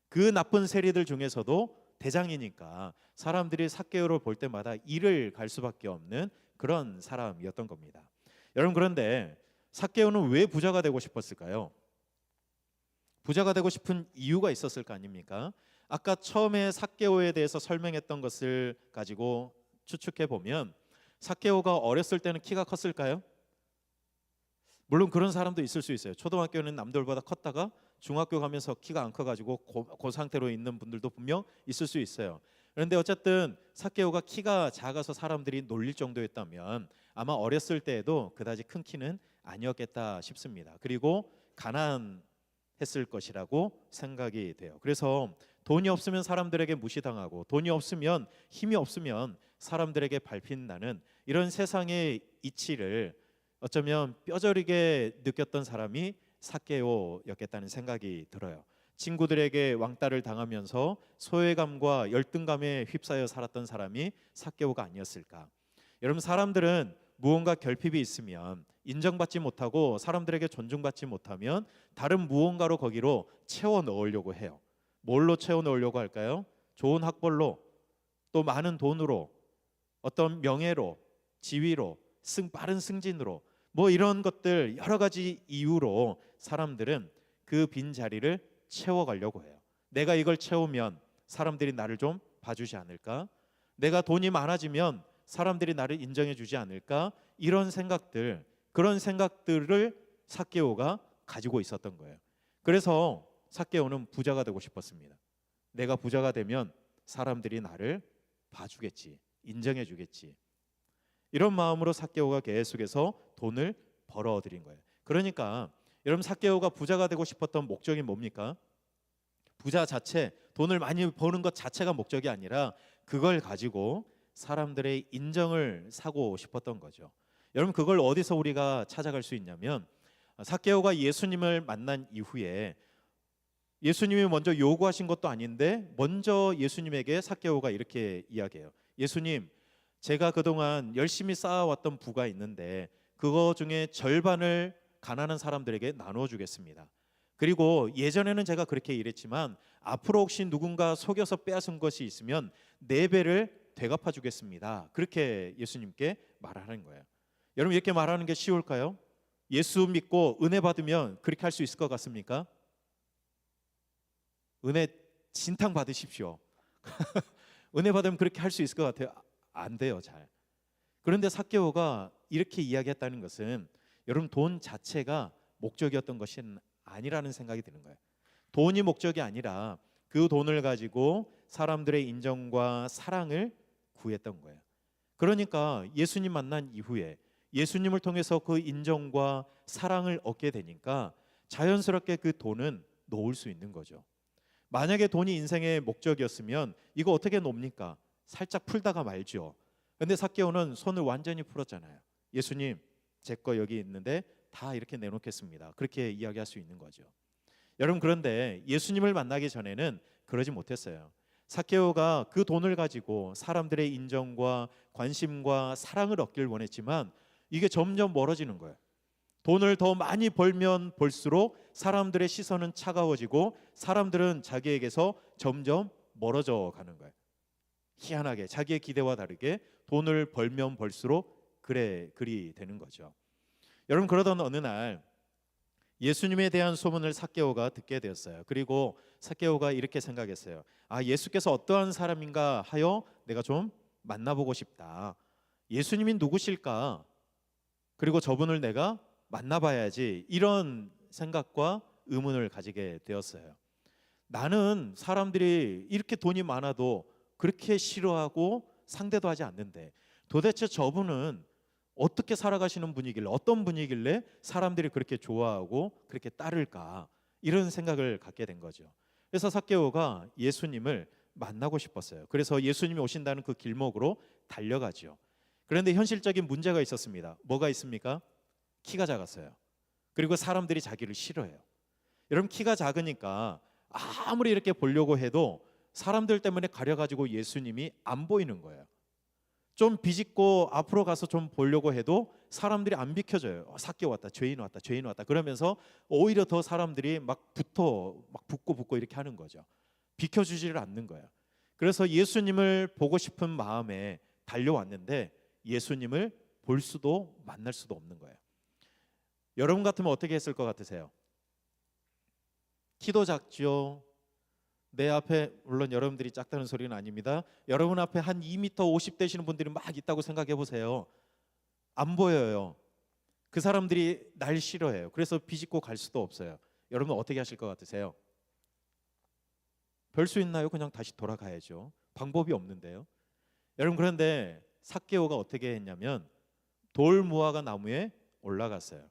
그 나쁜 세리들 중에서도 대장이니까 사람들이 삭개오를 볼 때마다 이를 갈 수밖에 없는 그런 사람이었던 겁니다. 여러분 그런데 삭개오는 왜 부자가 되고 싶었을까요? 부자가 되고 싶은 이유가 있었을 거 아닙니까? 아까 처음에 삭개오에 대해서 설명했던 것을 가지고 추측해 보면 삭개오가 어렸을 때는 키가 컸을까요? 물론 그런 사람도 있을 수 있어요. 초등학교는 남들보다 컸다가 중학교 가면서 키가 안 커가지고 그 상태로 있는 분들도 분명 있을 수 있어요. 그런데 어쨌든 삭개오가 키가 작아서 사람들이 놀릴 정도였다면 아마 어렸을 때에도 그다지 큰 키는 아니었겠다 싶습니다. 그리고 가난했을 것이라고 생각이 돼요. 그래서 돈이 없으면 사람들에게 무시당하고 돈이 없으면 힘이 없으면 사람들에게 밟힌다는 이런 세상의 이치를 어쩌면 뼈저리게 느꼈던 사람이 삭개오였겠다는 생각이 들어요. 친구들에게 왕따를 당하면서 소외감과 열등감에 휩싸여 살았던 사람이 삭개오가 아니었을까. 여러분 사람들은 무언가 결핍이 있으면 인정받지 못하고 사람들에게 존중받지 못하면 다른 무언가로 거기로 채워 넣으려고 해요. 뭘로 채워 넣으려고 할까요? 좋은 학벌로, 또 많은 돈으로, 어떤 명예로, 지위로, 빠른 승진으로, 뭐 이런 것들 여러 가지 이유로 사람들은 그 빈 자리를 채워가려고 해요. 내가 이걸 채우면 사람들이 나를 좀 봐주지 않을까? 내가 돈이 많아지면 사람들이 나를 인정해 주지 않을까? 이런 생각들, 그런 생각들을 삭개오가 가지고 있었던 거예요. 그래서 삭개오는 부자가 되고 싶었습니다. 내가 부자가 되면 사람들이 나를 봐주겠지, 인정해 주겠지. 이런 마음으로 삭개오가 계속해서 돈을 벌어들인 거예요. 그러니까 여러분 삭개오가 부자가 되고 싶었던 목적이 뭡니까? 부자 자체, 돈을 많이 버는 것 자체가 목적이 아니라 그걸 가지고 사람들의 인정을 사고 싶었던 거죠. 여러분 그걸 어디서 우리가 찾아갈 수 있냐면 삭개오가 예수님을 만난 이후에 예수님이 먼저 요구하신 것도 아닌데 먼저 예수님에게 삭개오가 이렇게 이야기해요. 예수님, 제가 그동안 열심히 쌓아왔던 부가 있는데 그거 중에 절반을 가난한 사람들에게 나누어 주겠습니다. 그리고 예전에는 제가 그렇게 일했지만 앞으로 혹시 누군가 속여서 빼앗은 것이 있으면 4배를 되갚아 주겠습니다. 그렇게 예수님께 말하는 거예요. 여러분 이렇게 말하는 게 쉬울까요? 예수 믿고 은혜 받으면 그렇게 할 수 있을 것 같습니까? 은혜 진탕 받으십시오. 은혜 받으면 그렇게 할 수 있을 것 같아요? 안 돼요, 잘. 그런데 삭개오가 이렇게 이야기했다는 것은 여러분 돈 자체가 목적이었던 것이 아니라는 생각이 드는 거예요. 돈이 목적이 아니라 그 돈을 가지고 사람들의 인정과 사랑을 구했던 거예요. 그러니까 예수님 만난 이후에 예수님을 통해서 그 인정과 사랑을 얻게 되니까 자연스럽게 그 돈은 놓을 수 있는 거죠. 만약에 돈이 인생의 목적이었으면 이거 어떻게 놉니까? 살짝 풀다가 말죠. 근데 삭개오는 손을 완전히 풀었잖아요. 예수님, 제 거 여기 있는데 다 이렇게 내놓겠습니다. 그렇게 이야기할 수 있는 거죠. 여러분 그런데 예수님을 만나기 전에는 그러지 못했어요. 삭개오가 그 돈을 가지고 사람들의 인정과 관심과 사랑을 얻길 원했지만 이게 점점 멀어지는 거예요. 돈을 더 많이 벌면 벌수록 사람들의 시선은 차가워지고 사람들은 자기에게서 점점 멀어져 가는 거예요. 희한하게 자기의 기대와 다르게 돈을 벌면 벌수록 그리 되는 거죠. 여러분, 그러던 어느 날 예수님에 대한 소문을 삭개오가 듣게 되었어요. 그리고 삭개오가 이렇게 생각했어요. 예수께서 어떠한 사람인가 하여 내가 좀 만나보고 싶다. 예수님이 누구실까? 그리고 저분을 내가 만나봐야지. 이런 생각과 의문을 가지게 되었어요. 나는 사람들이 이렇게 돈이 많아도 그렇게 싫어하고 상대도 하지 않는데 도대체 저분은 어떻게 살아가시는 분이길래, 어떤 분이길래 사람들이 그렇게 좋아하고 그렇게 따를까? 이런 생각을 갖게 된 거죠. 그래서 삭개오가 예수님을 만나고 싶었어요. 그래서 예수님이 오신다는 그 길목으로 달려가죠. 그런데 현실적인 문제가 있었습니다. 뭐가 있습니까? 키가 작았어요. 그리고 사람들이 자기를 싫어해요. 여러분, 키가 작으니까 아무리 이렇게 보려고 해도 사람들 때문에 가려가지고 예수님이 안 보이는 거예요. 좀 비집고 앞으로 가서 좀 보려고 해도 사람들이 안 비켜줘요. 삭개오 왔다, 죄인 왔다, 죄인 왔다. 그러면서 오히려 더 사람들이 막 붙고 이렇게 하는 거죠. 비켜주지를 않는 거예요. 그래서 예수님을 보고 싶은 마음에 달려왔는데 예수님을 볼 수도 만날 수도 없는 거예요. 여러분 같으면 어떻게 했을 것 같으세요? 키도 작죠. 내 앞에, 물론 여러분들이 작다는 소리는 아닙니다. 여러분 앞에 한 2m 50 되시는 분들이 막 있다고 생각해 보세요. 안 보여요. 그 사람들이 날 싫어해요. 그래서 비집고 갈 수도 없어요. 여러분 어떻게 하실 것 같으세요? 별 수 있나요? 그냥 다시 돌아가야죠. 방법이 없는데요. 여러분, 그런데 삭개오가 어떻게 했냐면 돌무화과 나무에 올라갔어요.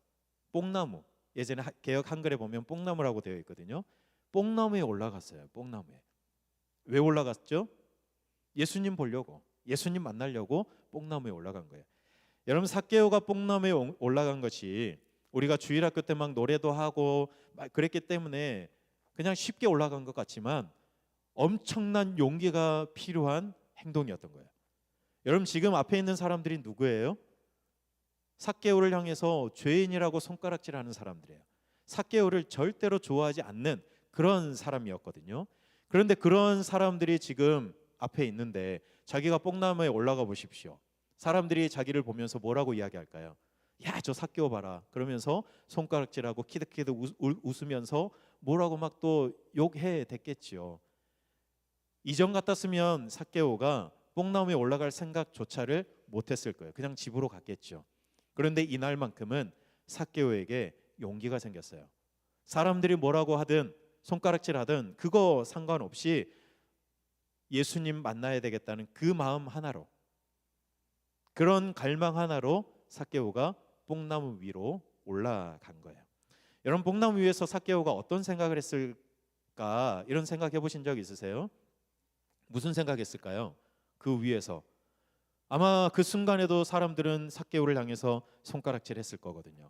뽕나무, 예전에 개역 한글에 보면 뽕나무라고 되어 있거든요. 뽕나무에 올라갔어요. 뽕나무에. 왜 올라갔죠? 예수님 보려고, 예수님 만나려고 뽕나무에 올라간 거예요. 여러분, 삭개오가 뽕나무에 올라간 것이 우리가 주일학교 때 막 노래도 하고 막 그랬기 때문에 그냥 쉽게 올라간 것 같지만 엄청난 용기가 필요한 행동이었던 거예요. 여러분, 지금 앞에 있는 사람들이 누구예요? 삭개오를 향해서 죄인이라고 손가락질하는 사람들이에요. 삭개오를 절대로 좋아하지 않는 그런 사람이었거든요. 그런데 그런 사람들이 지금 앞에 있는데 자기가 뽕나무에 올라가 보십시오. 사람들이 자기를 보면서 뭐라고 이야기할까요? 야, 저 삭개오 봐라. 그러면서 손가락질하고 키득키득 웃으면서 뭐라고 막 또 욕해 댔겠지요. 이전 같았으면 삭개오가 뽕나무에 올라갈 생각조차를 못했을 거예요. 그냥 집으로 갔겠죠. 그런데 이날만큼은 삭개오에게 용기가 생겼어요. 사람들이 뭐라고 하든 손가락질하든 그거 상관없이 예수님 만나야 되겠다는 그 마음 하나로, 그런 갈망 하나로 삭개오가 뽕나무 위로 올라간 거예요. 여러분, 뽕나무 위에서 삭개오가 어떤 생각을 했을까? 이런 생각 해보신 적 있으세요? 무슨 생각했을까요? 그 위에서 아마 그 순간에도 사람들은 삭개오를 향해서 손가락질 했을 거거든요.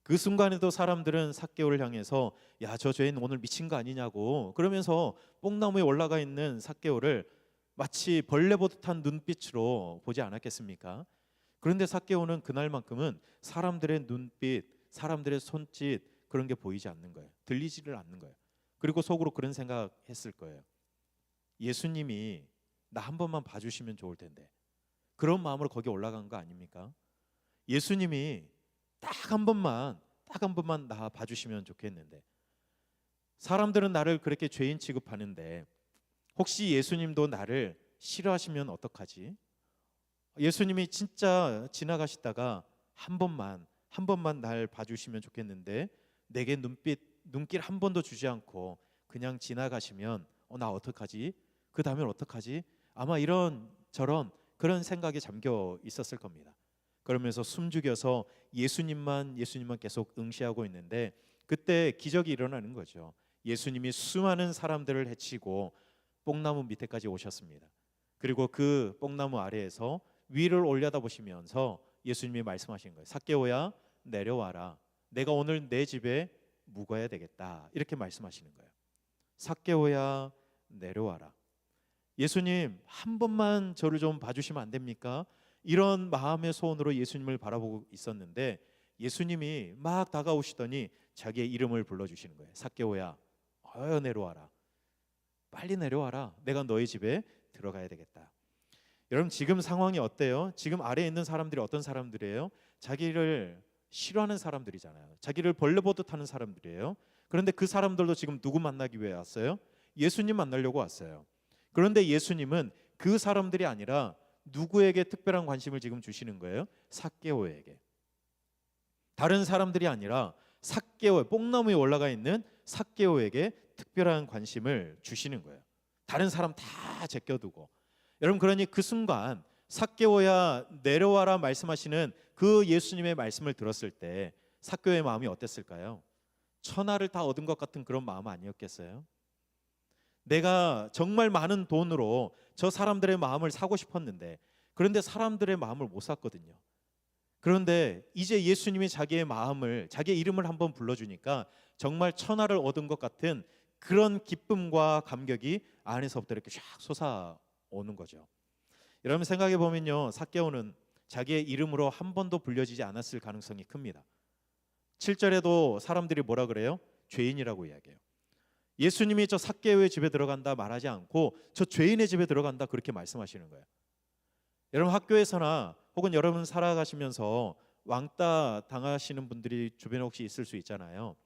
그 순간에도 사람들은 삭개오를 향해서 야, 저 죄인 오늘 미친 거 아니냐고 그러면서 뽕나무에 올라가 있는 삭개오를 마치 벌레 보듯한 눈빛으로 보지 않았겠습니까? 그런데 삭개오는 그날만큼은 사람들의 눈빛, 사람들의 손짓 그런 게 보이지 않는 거예요. 들리지를 않는 거예요. 그리고 속으로 그런 생각했을 거예요. 예수님이 나 한 번만 봐주시면 좋을 텐데. 그런 마음으로 거기 올라간 거 아닙니까? 예수님이 딱 한 번만 나 봐주시면 좋겠는데. 사람들은 나를 그렇게 죄인 취급하는데 혹시 예수님도 나를 싫어하시면 어떡하지? 예수님이 진짜 지나가시다가 한 번만 날 봐주시면 좋겠는데 내게 눈길 한 번도 주지 않고 그냥 지나가시면 나 어떡하지? 그 다음엔 어떡하지? 아마 이런저런 그런 생각에 잠겨 있었을 겁니다. 그러면서 숨죽여서 예수님만 계속 응시하고 있는데 그때 기적이 일어나는 거죠. 예수님이 수많은 사람들을 해치고 뽕나무 밑에까지 오셨습니다. 그리고 그 뽕나무 아래에서 위를 올려다보시면서 예수님이 말씀하신 거예요. 삭개오야, 내려와라. 내가 오늘 내 집에 묵어야 되겠다. 이렇게 말씀하시는 거예요. 삭개오야, 내려와라. 예수님, 한 번만 저를 좀 봐주시면 안 됩니까? 이런 마음의 소원으로 예수님을 바라보고 있었는데 예수님이 막 다가오시더니 자기의 이름을 불러주시는 거예요. 삭개오야, 내려와라. 빨리 내려와라. 내가 너희 집에 들어가야 되겠다. 여러분 지금 상황이 어때요? 지금 아래에 있는 사람들이 어떤 사람들이에요? 자기를 싫어하는 사람들이잖아요. 자기를 벌레보듯 하는 사람들이에요. 그런데 그 사람들도 지금 누구 만나기 위해 왔어요? 예수님 만나려고 왔어요. 그런데 예수님은 그 사람들이 아니라 누구에게 특별한 관심을 지금 주시는 거예요? 삭개오에게. 다른 사람들이 아니라 삭개오, 뽕나무에 올라가 있는 삭개오에게 특별한 관심을 주시는 거예요. 다른 사람 다 제껴두고. 여러분 그러니 그 순간 삭개오야 내려와라 말씀하시는 그 예수님의 말씀을 들었을 때 삭개오의 마음이 어땠을까요? 천하를 다 얻은 것 같은 그런 마음 아니었겠어요? 내가 정말 많은 돈으로 저 사람들의 마음을 사고 싶었는데 그런데 사람들의 마음을 못 샀거든요. 그런데 이제 예수님이 자기의 마음을, 자기의 이름을 한번 불러주니까 정말 천하를 얻은 것 같은 그런 기쁨과 감격이 안에서부터 이렇게 쫙 솟아오는 거죠. 여러분 생각해 보면요, 삭개오는 자기의 이름으로 한 번도 불려지지 않았을 가능성이 큽니다. 7절에도 사람들이 뭐라 그래요? 죄인이라고 이야기해요. 예수님이 저 삭개오의 집에 들어간다 말하지 않고 저 죄인의 집에 들어간다 그렇게 말씀하시는 거예요. 여러분 학교에서나 혹은 여러분 살아가시면서 왕따 당하시는 분들이 주변에 혹시 있을 수 있잖아요.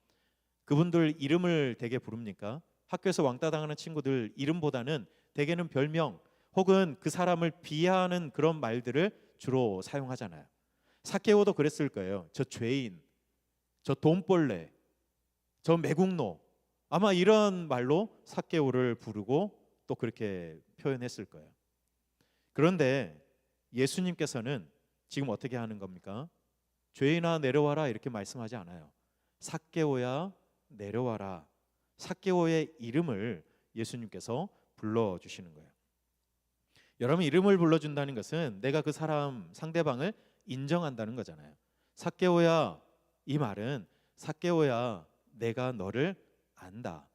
그분들 이름을 되게 부릅니까? 학교에서 왕따 당하는 친구들 이름보다는 대개는 별명 혹은 그 사람을 비하하는 그런 말들을 주로 사용하잖아요. 삭개오도 그랬을 거예요. 저 죄인, 저 돈벌레, 저 매국노, 아마 이런 말로 삭개오를 부르고 또 그렇게 표현했을 거예요. 그런데 예수님께서는 지금 어떻게 하는 겁니까? 죄인아 내려와라 이렇게 말씀하지 않아요. 삭개오야 내려와라. 삭개오의 이름을 예수님께서 불러주시는 거예요. 여러분 이름을 불러준다는 것은 내가 그 사람 상대방을 인정한다는 거잖아요. 삭개오야, 이 말은 삭개오야 내가 너를 안다.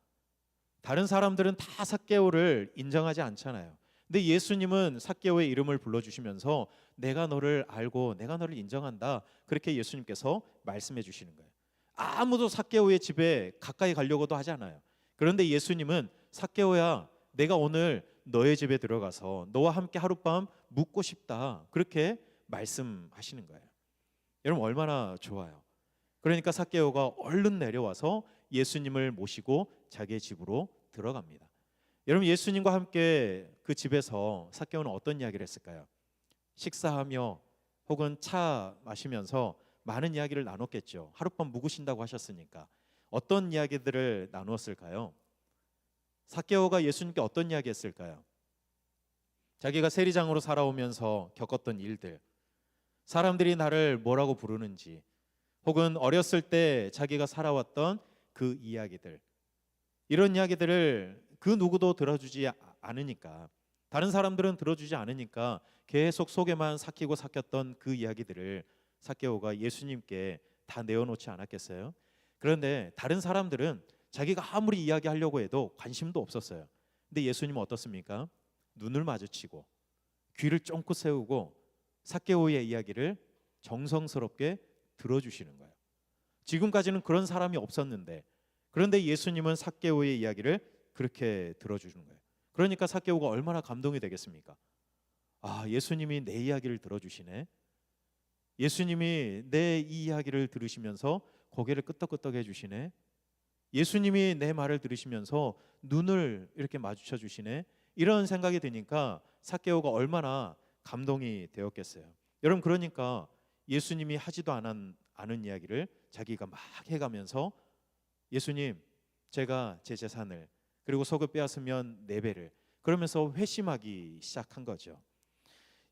다른 사람들은 다 삭개오를 인정하지 않잖아요. 근데 예수님은 삭개오의 이름을 불러주시면서 내가 너를 알고 내가 너를 인정한다 그렇게 예수님께서 말씀해 주시는 거예요. 아무도 삭개오의 집에 가까이 가려고도 하지 않아요. 그런데 예수님은 삭개오야 내가 오늘 너의 집에 들어가서 너와 함께 하룻밤 묵고 싶다 그렇게 말씀하시는 거예요. 여러분 얼마나 좋아요. 그러니까 삭개오가 얼른 내려와서 예수님을 모시고 자기의 집으로 들어갑니다. 여러분 예수님과 함께 그 집에서 삭개오는 어떤 이야기를 했을까요? 식사하며 혹은 차 마시면서 많은 이야기를 나눴겠죠. 하룻밤 묵으신다고 하셨으니까 어떤 이야기들을 나누었을까요? 삭개오가 예수님께 어떤 이야기 했을까요? 자기가 세리장으로 살아오면서 겪었던 일들, 사람들이 나를 뭐라고 부르는지 혹은 어렸을 때 자기가 살아왔던 그 이야기들, 이런 이야기들을 그 누구도 들어주지 않으니까, 다른 사람들은 들어주지 않으니까 계속 속에만 삭히고 삭혔던 그 이야기들을 삭개오가 예수님께 다 내어놓지 않았겠어요? 그런데 다른 사람들은 자기가 아무리 이야기하려고 해도 관심도 없었어요. 근데 예수님은 어떻습니까? 눈을 마주치고 귀를 쫑긋 세우고 삭개오의 이야기를 정성스럽게 들어주시는 거예요. 지금까지는 그런 사람이 없었는데 그런데 예수님은 삭개오의 이야기를 그렇게 들어주는 거예요. 그러니까 삭개오가 얼마나 감동이 되겠습니까? 아, 예수님이 내 이야기를 들어주시네. 예수님이 내 이 이야기를 들으시면서 고개를 끄덕끄덕 해주시네. 예수님이 내 말을 들으시면서 눈을 이렇게 마주쳐 주시네. 이런 생각이 드니까 삭개오가 얼마나 감동이 되었겠어요. 여러분 그러니까 예수님이 하지도 않은 이야기를 자기가 막 해가면서 예수님 제가 제 재산을 그리고 소급 빼앗으면 4배를 그러면서 회심하기 시작한 거죠.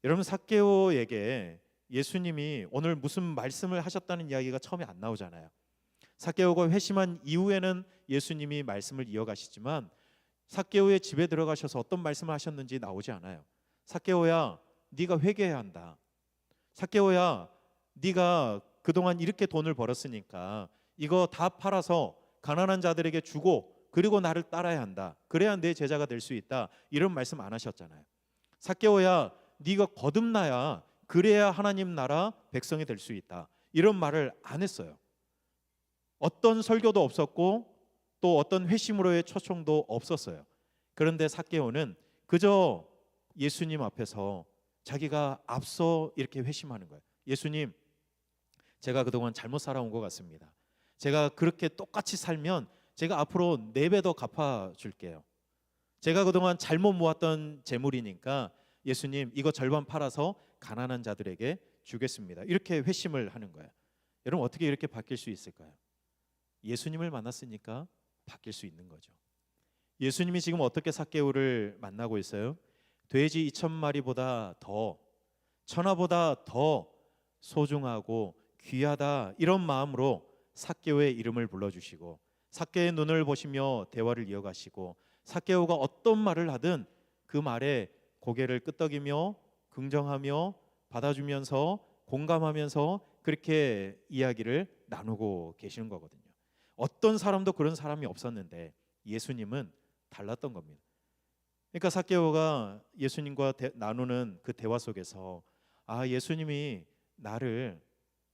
여러분 삭개오에게 예수님이 오늘 무슨 말씀을 하셨다는 이야기가 처음에 안 나오잖아요. 삭개오가 회심한 이후에는 예수님이 말씀을 이어가시지만 삭개오의 집에 들어가셔서 어떤 말씀을 하셨는지 나오지 않아요. 삭개오야 네가 회개해야 한다. 삭개오야 네가 그동안 이렇게 돈을 벌었으니까 이거 다 팔아서 가난한 자들에게 주고 그리고 나를 따라야 한다. 그래야 내 제자가 될 수 있다. 이런 말씀 안 하셨잖아요. 삭개오야 네가 거듭나야 그래야 하나님 나라 백성이 될 수 있다. 이런 말을 안 했어요. 어떤 설교도 없었고 또 어떤 회심으로의 초청도 없었어요. 그런데 삭개오는 그저 예수님 앞에서 자기가 앞서 이렇게 회심하는 거예요. 예수님, 제가 그동안 잘못 살아온 것 같습니다. 제가 그렇게 똑같이 살면 제가 앞으로 4배 더 갚아줄게요. 제가 그동안 잘못 모았던 재물이니까 예수님, 이거 절반 팔아서 가난한 자들에게 주겠습니다. 이렇게 회심을 하는 거예요. 여러분, 어떻게 이렇게 바뀔 수 있을까요? 예수님을 만났으니까 바뀔 수 있는 거죠. 예수님이 지금 어떻게 삭개오를 만나고 있어요? 돼지 2,000마리보다 더, 천하보다 더 소중하고 귀하다, 이런 마음으로 삭개오의 이름을 불러주시고 삭개오의 눈을 보시며 대화를 이어가시고 삭개오가 어떤 말을 하든 그 말에 고개를 끄덕이며 긍정하며 받아주면서 공감하면서 그렇게 이야기를 나누고 계시는 거거든요. 어떤 사람도 그런 사람이 없었는데 예수님은 달랐던 겁니다. 그러니까 삭개오가 예수님과 나누는 그 대화 속에서 예수님이 나를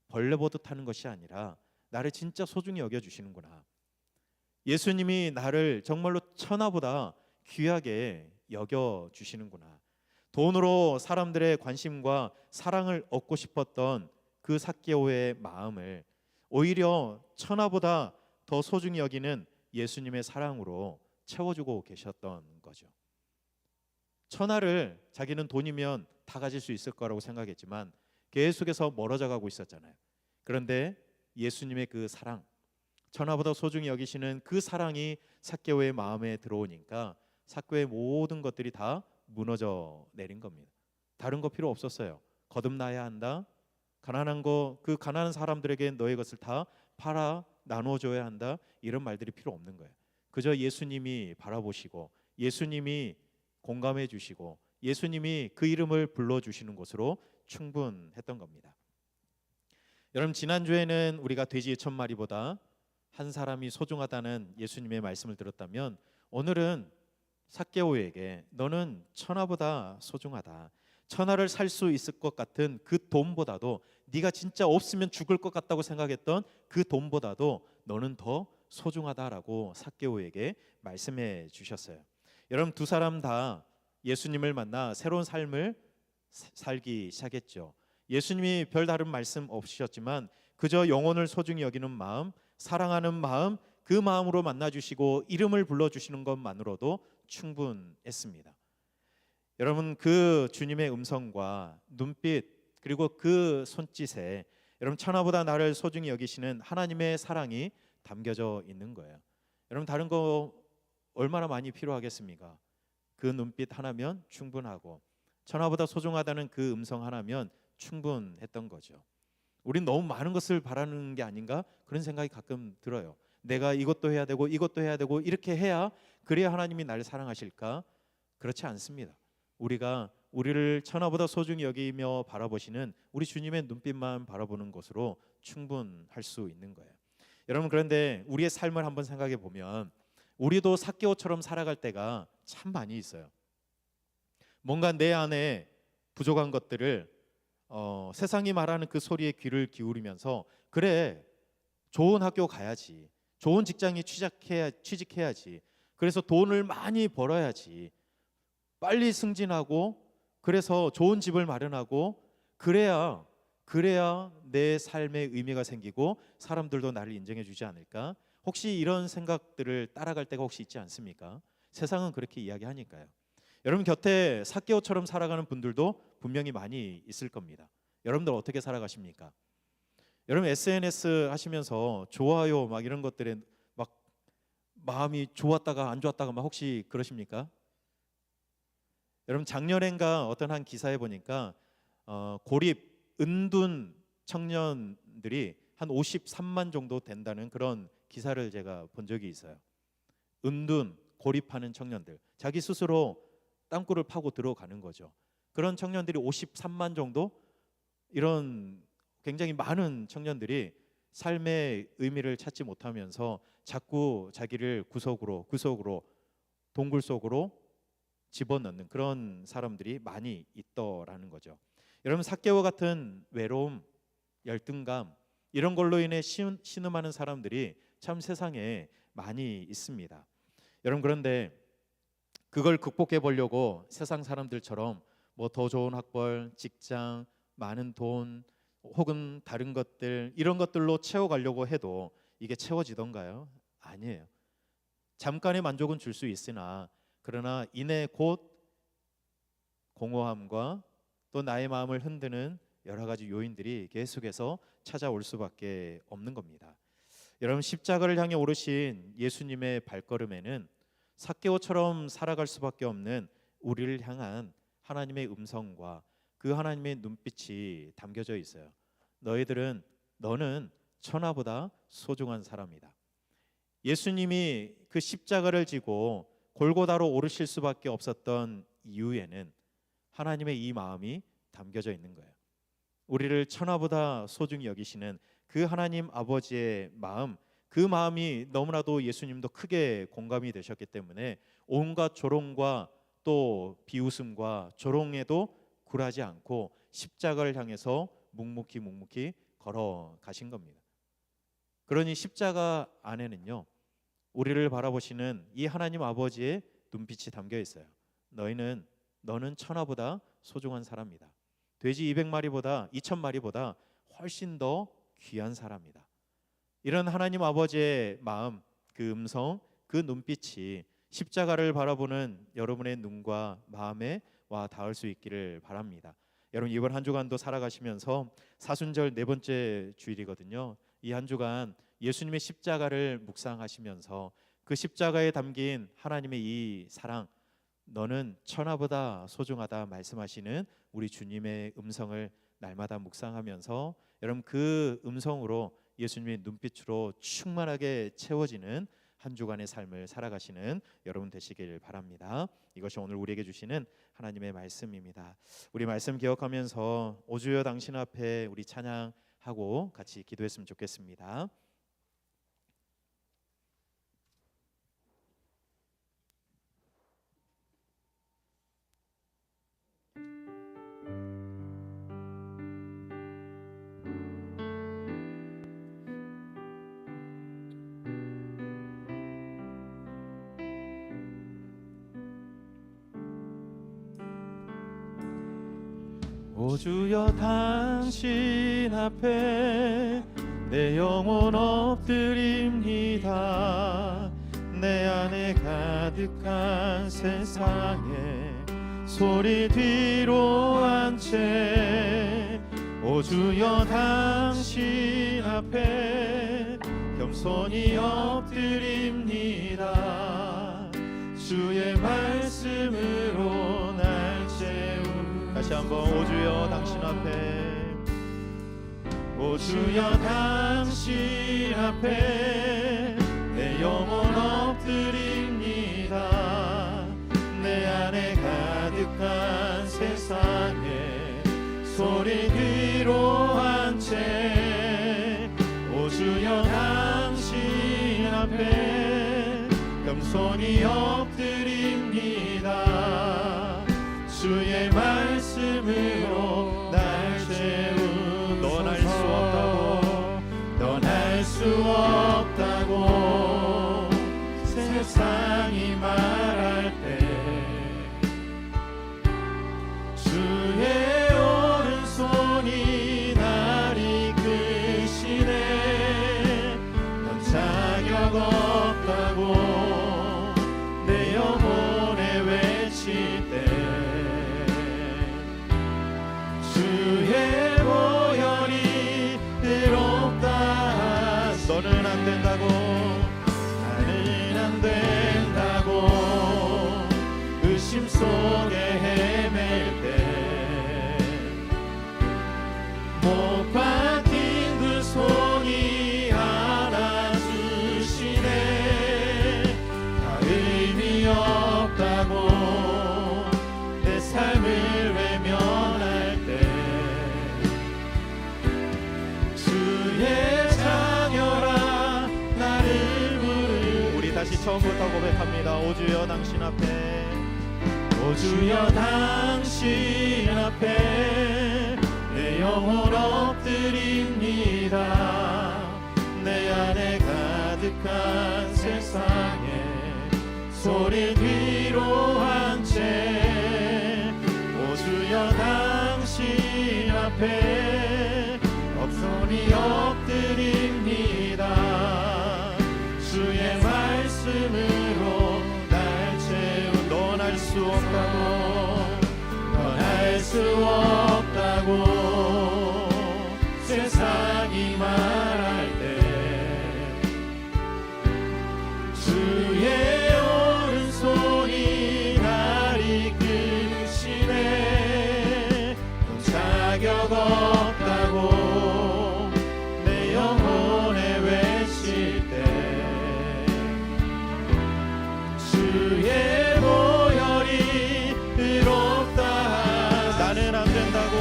벌레 보듯 하는 것이 아니라 나를 진짜 소중히 여겨주시는구나. 예수님이 나를 정말로 천하보다 귀하게 여겨주시는구나. 돈으로 사람들의 관심과 사랑을 얻고 싶었던 그 삭개오의 마음을 오히려 천하보다 더 소중히 여기는 예수님의 사랑으로 채워주고 계셨던 거죠. 천하를 자기는 돈이면 다 가질 수 있을 거라고 생각했지만 계속해서 멀어져 가고 있었잖아요. 그런데 예수님의 그 사랑, 천하보다 소중히 여기시는 그 사랑이 삭개오의 마음에 들어오니까 삭개오의 모든 것들이 다 무너져 내린 겁니다. 다른 거 필요 없었어요. 거듭나야 한다. 가난한 거, 그 가난한 사람들에게 너의 것을 다 팔아 나눠줘야 한다. 이런 말들이 필요 없는 거예요. 그저 예수님이 바라보시고 예수님이 공감해 주시고 예수님이 그 이름을 불러주시는 것으로 충분했던 겁니다. 여러분, 지난주에는 우리가 돼지 2,000마리보다 한 사람이 소중하다는 예수님의 말씀을 들었다면 오늘은 삭개오에게 너는 천하보다 소중하다. 천하를 살 수 있을 것 같은 그 돈보다도, 네가 진짜 없으면 죽을 것 같다고 생각했던 그 돈보다도 너는 더 소중하다라고 삭개오에게 말씀해 주셨어요. 여러분, 두 사람 다 예수님을 만나 새로운 삶을 살기 시작했죠. 예수님이 별다른 말씀 없으셨지만 그저 영혼을 소중히 여기는 마음, 사랑하는 마음, 그 마음으로 만나주시고 이름을 불러주시는 것만으로도 충분했습니다. 여러분, 그 주님의 음성과 눈빛 그리고 그 손짓에 여러분 천하보다 나를 소중히 여기시는 하나님의 사랑이 담겨져 있는 거예요. 여러분, 다른 거 얼마나 많이 필요하겠습니까? 그 눈빛 하나면 충분하고 천하보다 소중하다는 그 음성 하나면 충분했던 거죠. 우린 너무 많은 것을 바라는 게 아닌가 그런 생각이 가끔 들어요. 내가 이것도 해야 되고 이것도 해야 되고 이렇게 해야 그래야 하나님이 나를 사랑하실까? 그렇지 않습니다. 우리가 우리를 천하보다 소중히 여기며 바라보시는 우리 주님의 눈빛만 바라보는 것으로 충분할 수 있는 거예요. 여러분, 그런데 우리의 삶을 한번 생각해 보면 우리도 삭개오처럼 살아갈 때가 참 많이 있어요. 뭔가 내 안에 부족한 것들을 세상이 말하는 그 소리에 귀를 기울이면서 그래, 좋은 학교 가야지, 좋은 직장에 취직해야지, 그래서 돈을 많이 벌어야지, 빨리 승진하고 그래서 좋은 집을 마련하고 그래야 내 삶의 의미가 생기고 사람들도 나를 인정해 주지 않을까? 혹시 이런 생각들을 따라갈 때가 혹시 있지 않습니까? 세상은 그렇게 이야기하니까요. 여러분 곁에 삭개오처럼 살아가는 분들도 분명히 많이 있을 겁니다. 여러분들 어떻게 살아가십니까? 여러분 SNS 하시면서 좋아요 막 이런 것들에 막 마음이 좋았다가 안 좋았다가 막 혹시 그러십니까? 여러분, 작년엔가 어떤 한 기사에 보니까 고립 은둔 청년들이 한 53만 정도 된다는 그런 기사를 제가 본 적이 있어요. 은둔 고립하는 청년들, 자기 스스로 땅굴을 파고 들어가는 거죠. 그런 청년들이 53만 정도, 이런 굉장히 많은 청년들이 삶의 의미를 찾지 못하면서 자꾸 자기를 구석으로 동굴 속으로 집어넣는 그런 사람들이 많이 있더라는 거죠. 여러분, 삭개오 같은 외로움, 열등감 이런 걸로 인해 신음하는 사람들이 참 세상에 많이 있습니다. 여러분, 그런데 그걸 극복해 보려고 세상 사람들처럼 뭐 더 좋은 학벌, 직장, 많은 돈 혹은 다른 것들 이런 것들로 채워가려고 해도 이게 채워지던가요? 아니에요. 잠깐의 만족은 줄 수 있으나 그러나 이내 곧 공허함과 또 나의 마음을 흔드는 여러 가지 요인들이 계속해서 찾아올 수밖에 없는 겁니다. 여러분, 십자가를 향해 오르신 예수님의 발걸음에는 삭개오처럼 살아갈 수밖에 없는 우리를 향한 하나님의 음성과 그 하나님의 눈빛이 담겨져 있어요. 너는 천하보다 소중한 사람이다. 예수님이 그 십자가를 지고 골고다로 오르실 수밖에 없었던 이유에는 하나님의 이 마음이 담겨져 있는 거예요. 우리를 천하보다 소중히 여기시는 그 하나님 아버지의 마음, 그 마음이 너무나도 예수님도 크게 공감이 되셨기 때문에 온갖 조롱과 또 비웃음과 조롱에도 굴하지 않고 십자가를 향해서 묵묵히 걸어가신 겁니다. 그러니 십자가 안에는요, 우리를 바라보시는 이 하나님 아버지의 눈빛이 담겨 있어요. 너는 천하보다 소중한 사람이다. 돼지 200마리보다 2000마리보다 훨씬 더 귀한 사람이다. 이런 하나님 아버지의 마음, 그 음성, 그 눈빛이 십자가를 바라보는 여러분의 눈과 마음에 와 닿을 수 있기를 바랍니다. 여러분, 이번 한 주간도 살아가시면서 사순절 네 번째 주일이거든요. 이 한 주간 예수님의 십자가를 묵상하시면서 그 십자가에 담긴 하나님의 이 사랑, 너는 천하보다 소중하다 말씀하시는 우리 주님의 음성을 날마다 묵상하면서 여러분, 그 음성으로 예수님의 눈빛으로 충만하게 채워지는 한 주간의 삶을 살아가시는 여러분 되시길 바랍니다. 이것이 오늘 우리에게 주시는 하나님의 말씀입니다. 우리 말씀 기억하면서 오 주여 당신 앞에 우리 찬양하고 같이 기도했으면 좋겠습니다. 오 주여 당신 앞에 내 영혼 엎드립니다. 내 안에 가득한 세상에 소리 뒤로 한 채 오 주여 당신 앞에 겸손히 엎드립니다. 주의 말씀으로 날 채우 다시 한번 오 주여 당신 앞에 오 주여 당신 앞에 내 영혼 엎드립니다. 내 안에 가득한 세상에 소리 뒤로 한 채 오 주여 당신 앞에 겸손히 엎드립니다. 주의 말씀으로 날 채우 넌 알 수 없다고 세상이 말할 때 주의 오른손이 날 이끄시네. 넌 자격 없다고 내 영혼에 외칠 때 주의 보혈이 의롭다. 너는 안 된다고 나는 안 된다고 의심 속에 헤맬 때 못 박힌 두 손이 안아주시네. 다 의미 없다고 내 삶을 외면할 때 주의 자녀라 나를 부르. 우리 다시 처음부터 고백합니다. 오 주여 당신 앞에 오 주여 당신 앞에 영혼 엎드립니다. 내 안에 가득한 세상에 소리 뒤로 한 채 오주여 당신 앞에 엎소니 엎드립니다. 주의 말씀으로 날 채운 떠날 수 없다고 떠날 수 없다고 세상이 말할 때 주의 오른손이 날 이끄시네. 자격 없다고 내 영혼에 외칠 때 주의 보혈이 의롭다. 나는 안 된다고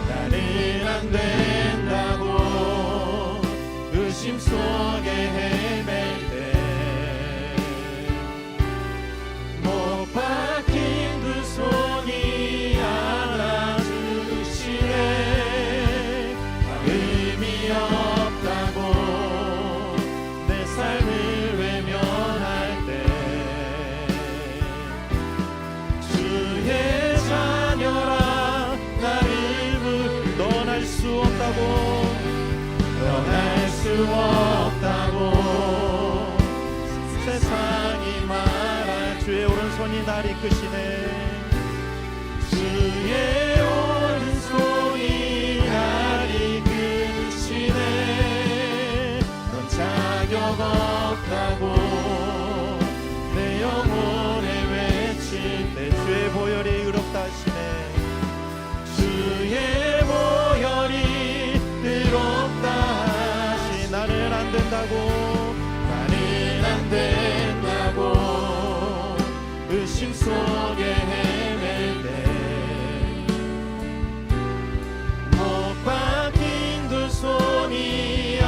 나는 안 된다고 의심 속에 헤맬 때 못 박힌 두 손이 안아주시네. 의미 없다고 내 삶을 외면할 때 주의 자녀라 나를 떠날 수 없다고 떠날 수 없다고 세상이 말할 주의 오른손이 날 이끄시네. 주의 오른손이 날 이끄시네. 넌 자격 없다고 내 영혼에 외칠 때 주의 보혈이 의롭다 하시네. 주의 보혈이 의롭다 하시. 나는 안 된다고 나는 안 된다고 의심 속에 헤맬 때 못 박힌 두 손이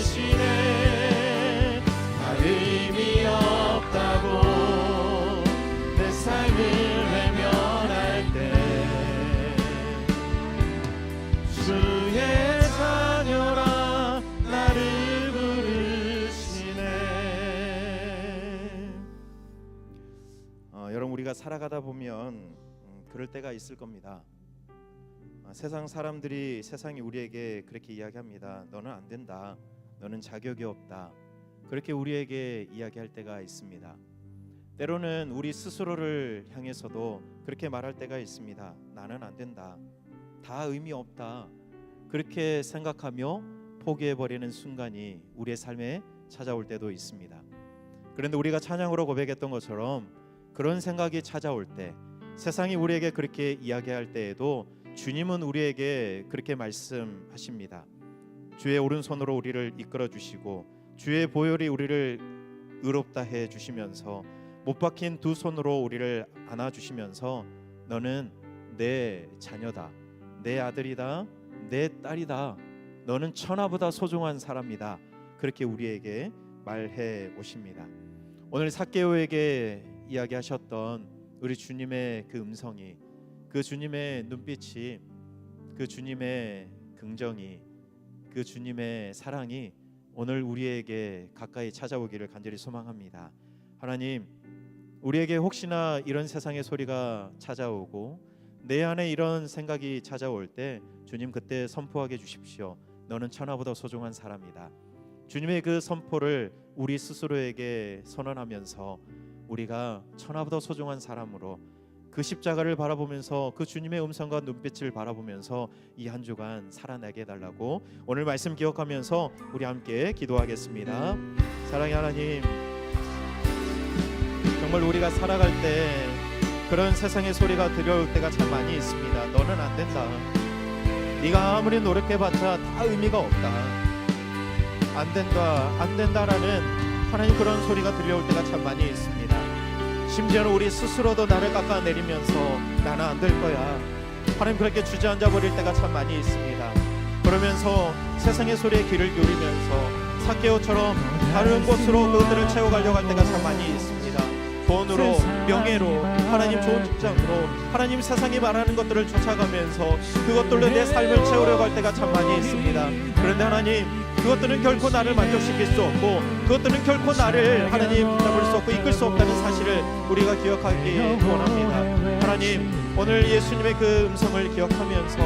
안아주시네. 다 의미 없다고 내 삶을 외면할 때 주의 자녀라 나를 부르시네. 여러분 우리가 살아가다 보면 그럴 때가 있을 겁니다. 세상 사람들이 세상이 우리에게 그렇게 이야기합니다. 너는 안 된다. 너는 자격이 없다. 그렇게 우리에게 이야기할 때가 있습니다. 때로는 우리 스스로를 향해서도 그렇게 말할 때가 있습니다. 나는 안 된다. 다 의미 없다. 그렇게 생각하며 포기해버리는 순간이 우리의 삶에 찾아올 때도 있습니다. 그런데 우리가 찬양으로 고백했던 것처럼 그런 생각이 찾아올 때 세상이 우리에게 그렇게 이야기할 때에도 주님은 우리에게 그렇게 말씀하십니다. 주의 오른손으로 우리를 이끌어 주시고 주의 보혈이 우리를 의롭다 해 주시면서 못 박힌 두 손으로 우리를 안아 주시면서 너는 내 자녀다. 내 아들이다. 내 딸이다. 너는 천하보다 소중한 사람이다. 그렇게 우리에게 말해 오십니다. 오늘 삭개오에게 이야기하셨던 우리 주님의 그 음성이, 그 주님의 눈빛이, 그 주님의 긍정이, 그 주님의 사랑이 오늘 우리에게 가까이 찾아오기를 간절히 소망합니다. 하나님, 우리에게 혹시나 이런 세상의 소리가 찾아오고 내 안에 이런 생각이 찾아올 때 주님 그때 선포하게 주십시오. 너는 천하보다 소중한 사람이다. 주님의 그 선포를 우리 스스로에게 선언하면서 우리가 천하보다 소중한 사람으로 그 십자가를 바라보면서 그 주님의 음성과 눈빛을 바라보면서 이 한 주간 살아내게 해달라고 오늘 말씀 기억하면서 우리 함께 기도하겠습니다. 사랑의 하나님, 정말 우리가 살아갈 때 그런 세상의 소리가 들려올 때가 참 많이 있습니다. 너는 안 된다. 네가 아무리 노력해봤자 다 의미가 없다. 안 된다, 안 된다라는 하나님 그런 소리가 들려올 때가 참 많이 있습니다. 심지어는 우리 스스로도 나를 깎아내리면서 나는 안 될 거야. 하나님 그렇게 주저앉아 버릴 때가 참 많이 있습니다. 그러면서 세상의 소리에 귀를 기울이면서 삭개오처럼 다른 곳으로 그들을 채워가려고 할 때가 참 많이 있습니다. 돈으로, 명예로, 하나님 좋은 직장으로, 하나님 세상이 말하는 것들을 쫓아가면서 그것들로 내 삶을 채우려고 할 때가 참 많이 있습니다. 그런데 하나님, 그것들은 결코 나를 만족시킬 수 없고, 그것들은 결코 나를 하나님 잡을 수 없고 이끌 수 없다는 사실을 우리가 기억하기 원합니다. 하나님, 오늘 예수님의 그 음성을 기억하면서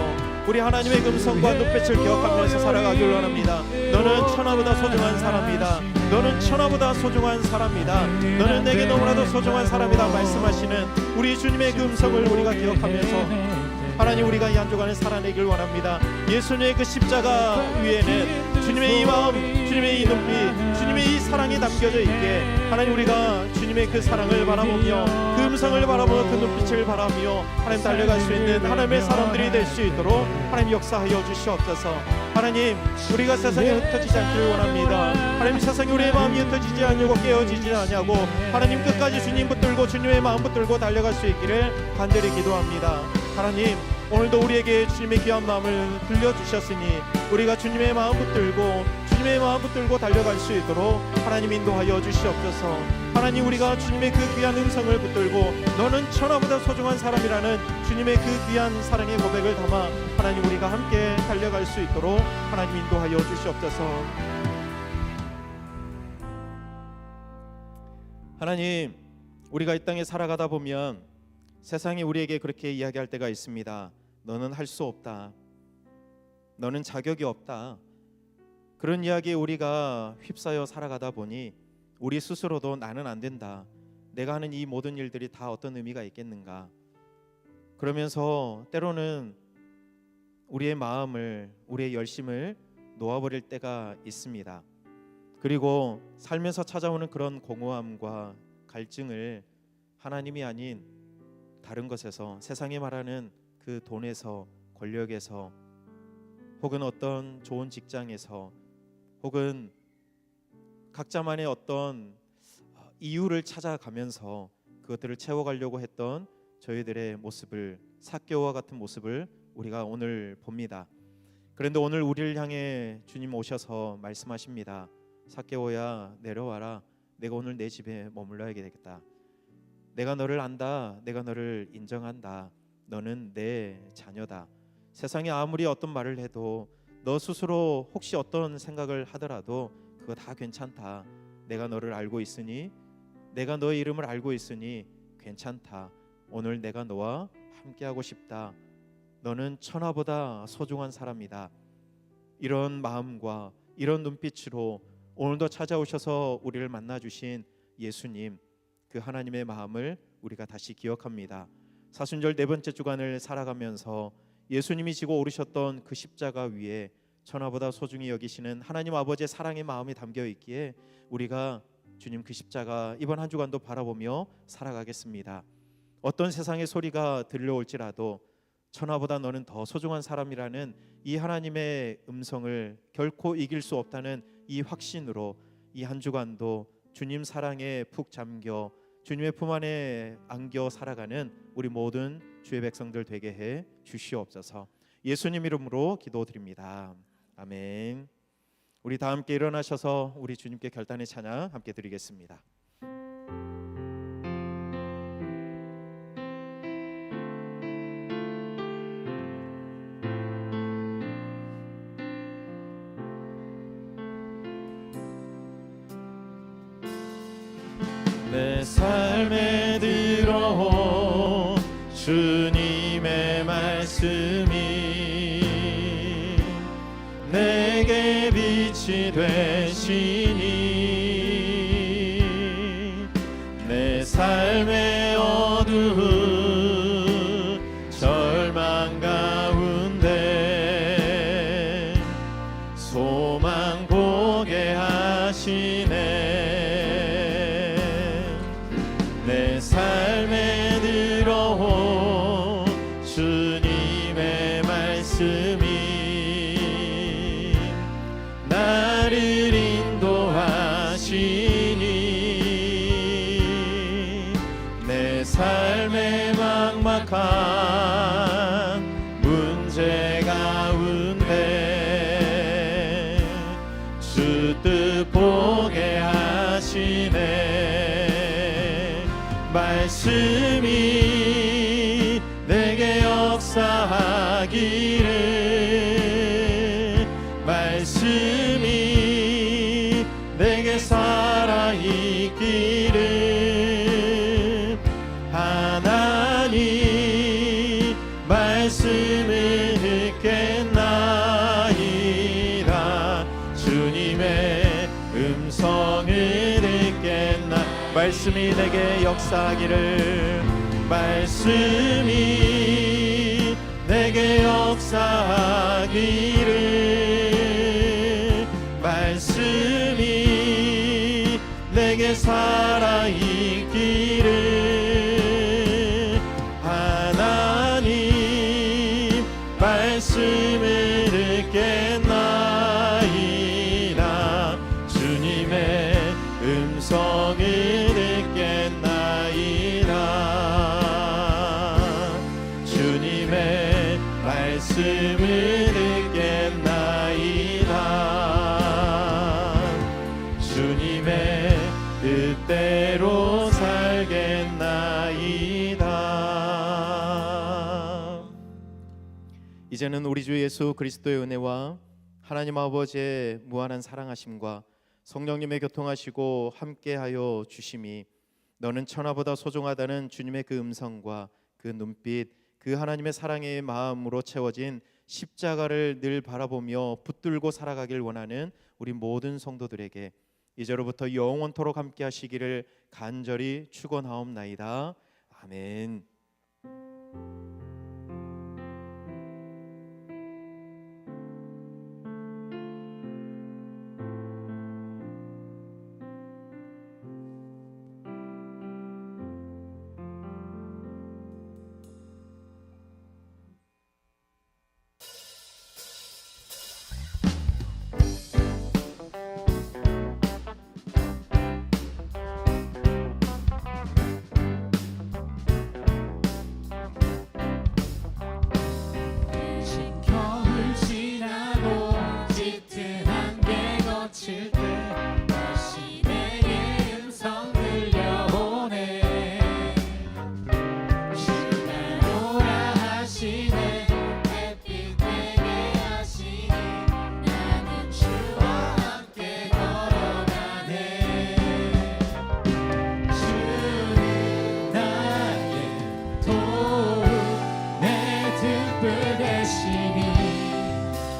우리 하나님의 그 음성과 눈빛을 기억하면서 살아가길 원합니다. 너는 천하보다 소중한 사람이다. 너는 천하보다 소중한 사람이다. 너는 내게 너무나도 소중한 사람이다 말씀하시는 우리 주님의 그 음성을 우리가 기억하면서 하나님, 우리가 이 한 주간을 살아내길 원합니다. 예수님의 그 십자가 위에는 주님의 이 마음, 주님의 이 눈빛, 주님의 이 사랑이 담겨져 있게 하나님, 우리가 주님의 그 사랑을 바라보며 그 음성을 바라보며 그 눈빛을 바라며 하나님 달려갈 수 있는 하나님의 사람들이 될 수 있도록 하나님 역사하여 주시옵소서. 하나님, 우리가 세상에 흩어지지 않기를 원합니다. 하나님, 세상에 우리의 마음이 흩어지지 않고 깨어지지 않냐고 하나님, 끝까지 주님 붙들고 주님의 마음 붙들고 달려갈 수 있기를 간절히 기도합니다. 하나님, 오늘도 우리에게 주님의 귀한 마음을 들려주셨으니 우리가 주님의 마음 붙들고 달려갈 수 있도록 하나님 인도하여 주시옵소서. 하나님, 우리가 주님의 그 귀한 음성을 붙들고 너는 천하보다 소중한 사람이라는 주님의 그 귀한 사랑의 고백을 담아 하나님, 우리가 함께 달려갈 수 있도록 하나님 인도하여 주시옵소서. 하나님, 우리가 이 땅에 살아가다 보면 세상이 우리에게 그렇게 이야기할 때가 있습니다. 너는 할 수 없다. 너는 자격이 없다. 그런 이야기에 우리가 휩싸여 살아가다 보니 우리 스스로도 나는 안 된다. 내가 하는 이 모든 일들이 다 어떤 의미가 있겠는가. 그러면서 때로는 우리의 마음을, 우리의 열심을 놓아버릴 때가 있습니다. 그리고 살면서 찾아오는 그런 공허함과 갈증을 하나님이 아닌 다른 것에서, 세상이 말하는 그 돈에서, 권력에서, 혹은 어떤 좋은 직장에서, 혹은 각자만의 어떤 이유를 찾아가면서 그것들을 채워가려고 했던 저희들의 모습을, 삭개오와 같은 모습을 우리가 오늘 봅니다. 그런데 오늘 우리를 향해 주님 오셔서 말씀하십니다. 삭개오야, 내려와라. 내가 오늘 내 집에 머물러야 되겠다. 내가 너를 안다. 내가 너를 인정한다. 너는 내 자녀다. 세상에 아무리 어떤 말을 해도 너 스스로 혹시 어떤 생각을 하더라도 그거 다 괜찮다. 내가 너를 알고 있으니, 내가 너의 이름을 알고 있으니 괜찮다. 오늘 내가 너와 함께하고 싶다. 너는 천하보다 소중한 사람이다. 이런 마음과 이런 눈빛으로 오늘도 찾아오셔서 우리를 만나주신 예수님, 그 하나님의 마음을 우리가 다시 기억합니다. 사순절 네 번째 주간을 살아가면서 예수님이 지고 오르셨던 그 십자가 위에 천하보다 소중히 여기시는 하나님 아버지의 사랑의 마음이 담겨 있기에 우리가 주님 그 십자가 이번 한 주간도 바라보며 살아가겠습니다. 어떤 세상의 소리가 들려올지라도 천하보다 너는 더 소중한 사람이라는 이 하나님의 음성을 결코 이길 수 없다는 이 확신으로 이 한 주간도 주님 사랑에 푹 잠겨 주님의 품 안에 안겨 살아가는 우리 모든 주의 백성들 되게 해 주시옵소서. 예수님 이름으로 기도드립니다. 아멘. 우리 다 함께 일어나셔서 우리 주님께 결단의 찬양 함께 드리겠습니다. 내 삶에 들어온 주님의 말씀이 내게 빛이 되시니 내 삶의 어두운 절망 가운데 소망 보게 하시네. 내 삶에 들어온 주님의 말씀이 나를 인도하시니 내 삶의 막막한 문제 가운데 주 뜻 보게 하시네. 말씀이 내게 역사하기를 말씀이 내게 살아있기를 하나님 말씀을 듣겠나이다 주님의 음성을 듣겠나 말씀이 내게 역사하기를 말씀이 내게 역사하기를 말씀이 내게 살아있기를 하나님 말씀을 듣겠나이다 주님의 음성을 듣겠나이다 주님의 말씀을 듣겠나이다 주님의 뜻대로 살겠나이다. 이제는 우리 주 예수 그리스도의 은혜와 하나님 아버지의 무한한 사랑하심과 성령님의 교통하시고 함께하여 주심이 너는 천하보다 소중하다는 주님의 그 음성과 그 눈빛 그 하나님의 사랑의 마음으로 채워진 십자가를 늘 바라보며 붙들고 살아가길 원하는 우리 모든 성도들에게 이제로부터 영원토록 함께 하시기를 간절히 축원하옵나이다. 아멘. 겨울 지나고 짙은 안개 거칠 때 다시 내게 음성 들려오네 주가 오라 하시네 햇빛 되게 하시니 나는 주와 함께 걸어가네 주는 나의 도움 내 등불 대시니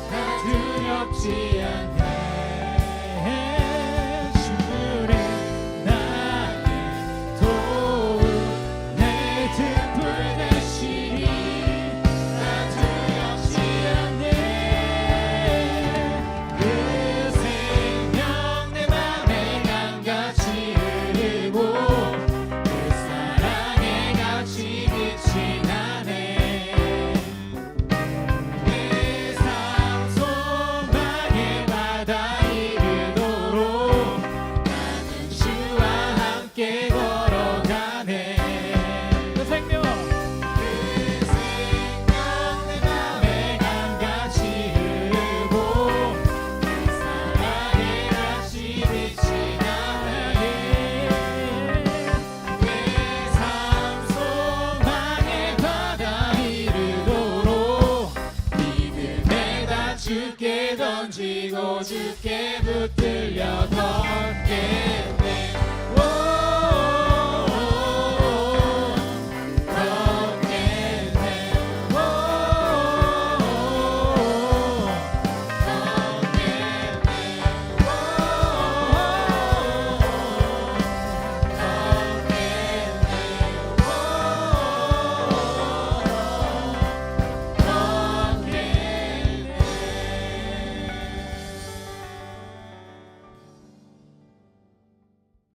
나 두렵지 않네 주는 나의 도움 내 등불 대시니 나 두렵지 않네 그 생명 내 맘에 강같이 흐르고 그 사랑에 같이 빛이 나네 내 삶 소망의 바다 이르도록 나는 주와 함께 걸어가네 그 생명 내 맘에 강같이 흐르고 그 사랑에 같이 빛이 나네 내 삶 소망의 바다 이르도록 믿음에 다 주께 던지고 주께 붙들려 걷게